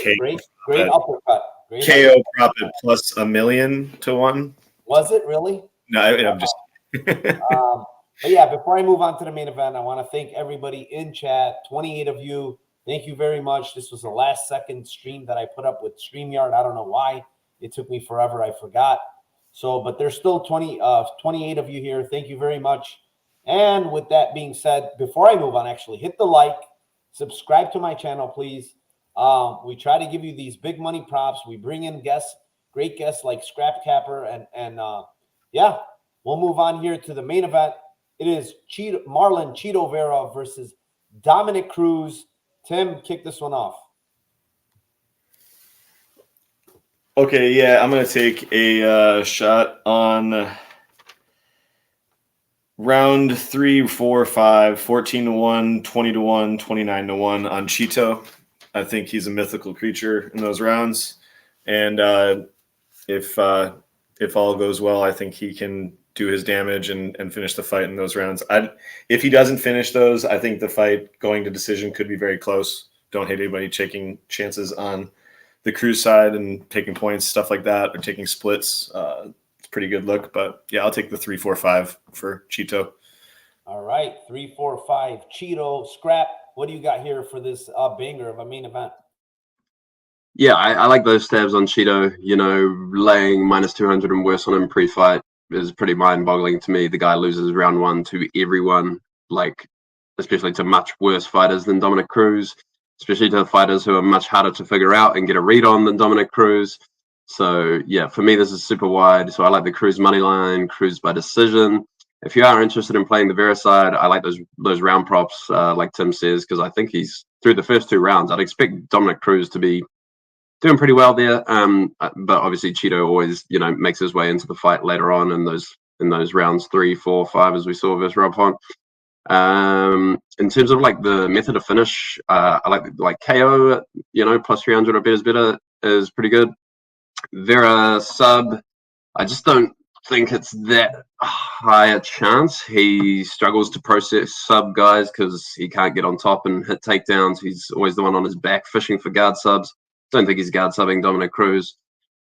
great uppercut. KO prop at plus 1,000,000 to 1. Was it really? No, I'm just. But yeah, before I move on to the main event, I want to thank everybody in chat. 28 of you. Thank you very much. This was the last second stream that I put up with StreamYard. I don't know why. It took me forever. I forgot. So, but there's still 28 of you here. Thank you very much. And with that being said, before I move on, actually hit the like, subscribe to my channel, please. We try to give you these big money props. We bring in guests, great guests like Scrap Capper, and yeah, we'll move on here to the main event. It is Marlon Chito Vera versus Dominic Cruz. Tim, kick this one off. Okay, yeah, I'm going to take a shot on round 3, 4, 5, 14-1, 20-1, 29-1 on Chito. I think he's a mythical creature in those rounds. And if all goes well, I think he can do his damage and finish the fight in those rounds. If he doesn't finish those, I think the fight going to decision could be very close. Don't hate anybody taking chances on the Cruz side and taking points, stuff like that, or taking splits. It's a pretty good look. But, yeah, I'll take the 3, 4, 5 for Chito. All right, 3, 4, 5, Chito. Scrap, what do you got here for this banger of a main event? Yeah, I like those stabs on Cheeto. You know, laying -200 and worse on him pre-fight is pretty mind-boggling to me. The guy loses round 1 to everyone, like, especially to much worse fighters than Dominic Cruz, especially to fighters who are much harder to figure out and get a read on than Dominic Cruz. So, yeah, for me, this is super wide. So I like the Cruz money line, Cruz by decision. If you are interested in playing the Vera side, I like those round props, like Tim says, because I think he's through the first 2 rounds. I'd expect Dominic Cruz to be doing pretty well there, but obviously Chito always, you know, makes his way into the fight later on in those rounds 3, 4, 5, as we saw versus Rob Font. In terms of like the method of finish, I like KO, you know, plus 300 or better is pretty good. Vera sub, I just don't think it's that high a chance. He struggles to process sub guys because he can't get on top and hit takedowns. He's always the one on his back fishing for guard subs. Don't think he's guard subbing Dominic Cruz.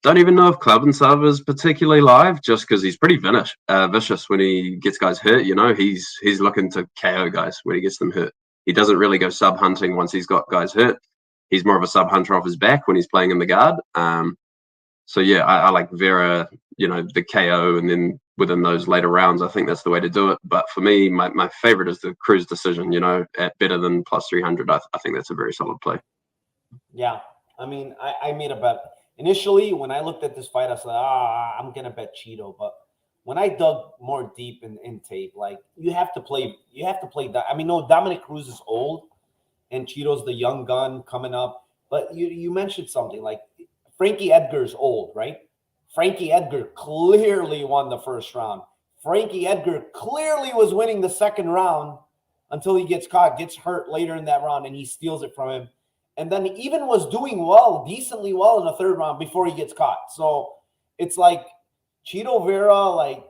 Don't even know if club and sub is particularly live, just because he's pretty vicious when he gets guys hurt. You know, he's looking to KO guys when he gets them hurt. He doesn't really go sub hunting once he's got guys hurt. He's more of a sub hunter off his back when he's playing in the guard. So yeah, I like Vera, you know, the KO, and then within those later rounds, I think that's the way to do it. But for me, my favorite is the Cruz decision. You know, at better than plus 300, I think that's a very solid play. Yeah. I mean, I made a bet. Initially, when I looked at this fight, I said, I'm going to bet Chito. But when I dug more deep in tape, like, you have to play that. I mean, no, Dominic Cruz is old, and Chito's the young gun coming up. But you mentioned something, like Frankie Edgar's old, right? Frankie Edgar clearly won the first round. Frankie Edgar clearly was winning the second round until he gets caught, gets hurt later in that round, and he steals it from him. And then he even was doing decently well in the third round before he gets caught. So it's like Chito Vera, like,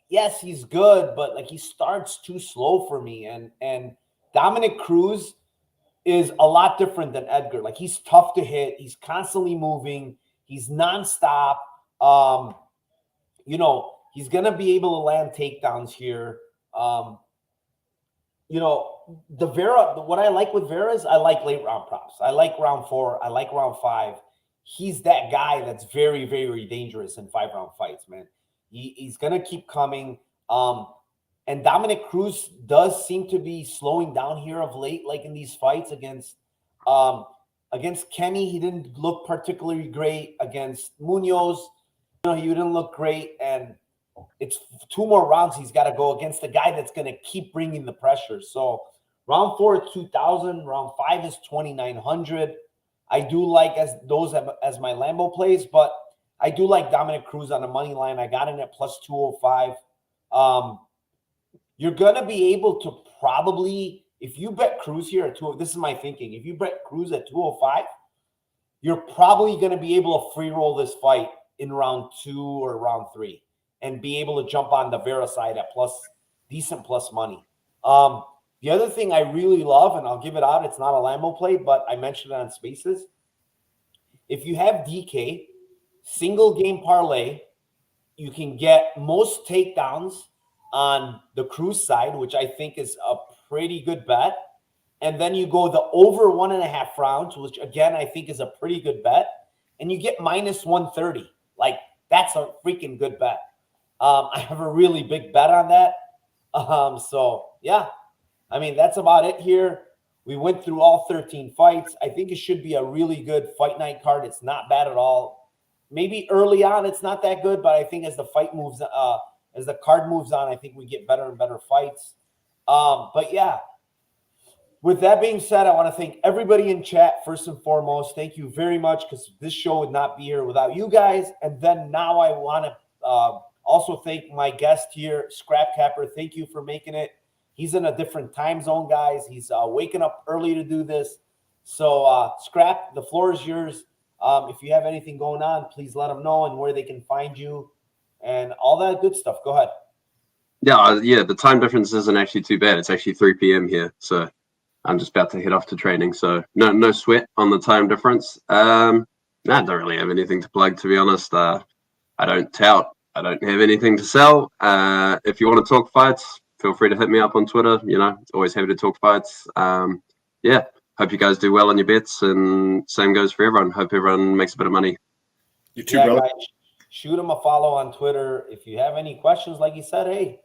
yes, he's good, but like he starts too slow for me. And Dominic Cruz is a lot different than Edgar. Like, he's tough to hit. He's constantly moving. He's nonstop. You know, he's going to be able to land takedowns here. You know, the Vera, what I like with Vera is I like late round props. I like round 4. I like round 5. He's that guy that's very, very dangerous in 5-round fights, man. He's going to keep coming. And Dominic Cruz does seem to be slowing down here of late, like in these fights against Kenny. He didn't look particularly great. Against Munoz, you know, he didn't look great. And it's 2 more rounds he's got to go against the guy that's going to keep bringing the pressure. So round 4 is 2,000. Round 5 is 2,900. I do like those as my Lambo plays, but I do like Dominic Cruz on the money line. I got him at plus 205. You're going to be able to probably, if you bet Cruz here at 2, this is my thinking. If you bet Cruz at 205, you're probably going to be able to free roll this fight in round 2 or round 3 and be able to jump on the Vera side at decent plus money. The other thing I really love, and I'll give it out, it's not a Lambo play, but I mentioned it on Spaces. If you have DK, single game parlay, you can get most takedowns on the Cruz side, which I think is a pretty good bet. And then you go the over 1.5 rounds, which again, I think is a pretty good bet. and you get minus 130. Like, that's a freaking good bet. I have a really big bet on that. So yeah, I mean, that's about it here. We went through all 13 fights. I think it should be a really good fight night card. It's not bad at all. Maybe early on it's not that good, but I think as the fight moves, as the card moves on, I think we get better and better fights. But yeah, with that being said, I want to thank everybody in chat first and foremost. Thank you very much, because this show would not be here without you guys. And then now I want to also thank my guest here, Scrap Capper. Thank you for making it. He's in a different time zone, guys. He's waking up early to do this. So, Scrap, the floor is yours. If you have anything going on, please let them know and where they can find you and all that good stuff. Go ahead. Yeah. The time difference isn't actually too bad. It's actually 3 p.m. here, so I'm just about to head off to training. So no sweat on the time difference. I don't really have anything to plug, to be honest. I don't tout. I don't have anything to sell. If you want to talk fights, feel free to hit me up on Twitter. Always happy to talk fights. Yeah. Hope you guys do well on your bets, and same goes for everyone. Hope everyone makes a bit of money. You too, brother. Guys, shoot him a follow on Twitter. If you have any questions, like you said, hey,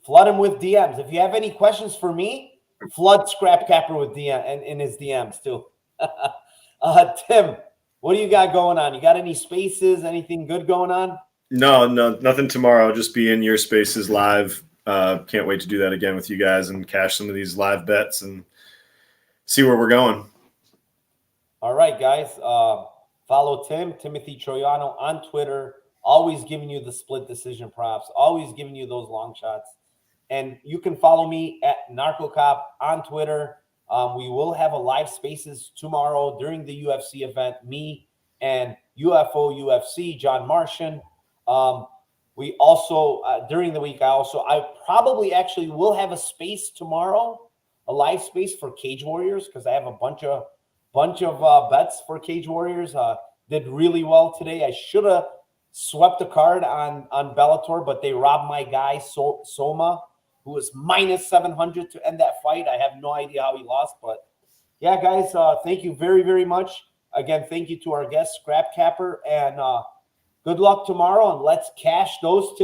flood him with DMs. If you have any questions for me, flood Scrap Capper with DM and in his DMs too. Tim, what do you got going on? You got any spaces? Anything good going on? No, nothing tomorrow. I'll just be in your spaces live. Can't wait to do that again with you guys and cash some of these live bets and see where we're going. All right, guys. Follow Timothy Troiano on Twitter. Always giving you the split decision props. Always giving you those long shots. And you can follow me at NarcoCop on Twitter. We will have a live spaces tomorrow during the UFC event. Me and UFO UFC, John Martian. We also, during the week, I probably actually will have a space tomorrow, a live space for Cage Warriors, because I have a bunch of bets for Cage Warriors. Did really well today. I should have swept the card on Bellator, but they robbed my guy, Soma, who was minus 700 to end that fight. I have no idea how he lost, but yeah, guys, thank you very, very much. Again, thank you to our guest, Scrap Capper, and good luck tomorrow, and let's cash those tickets.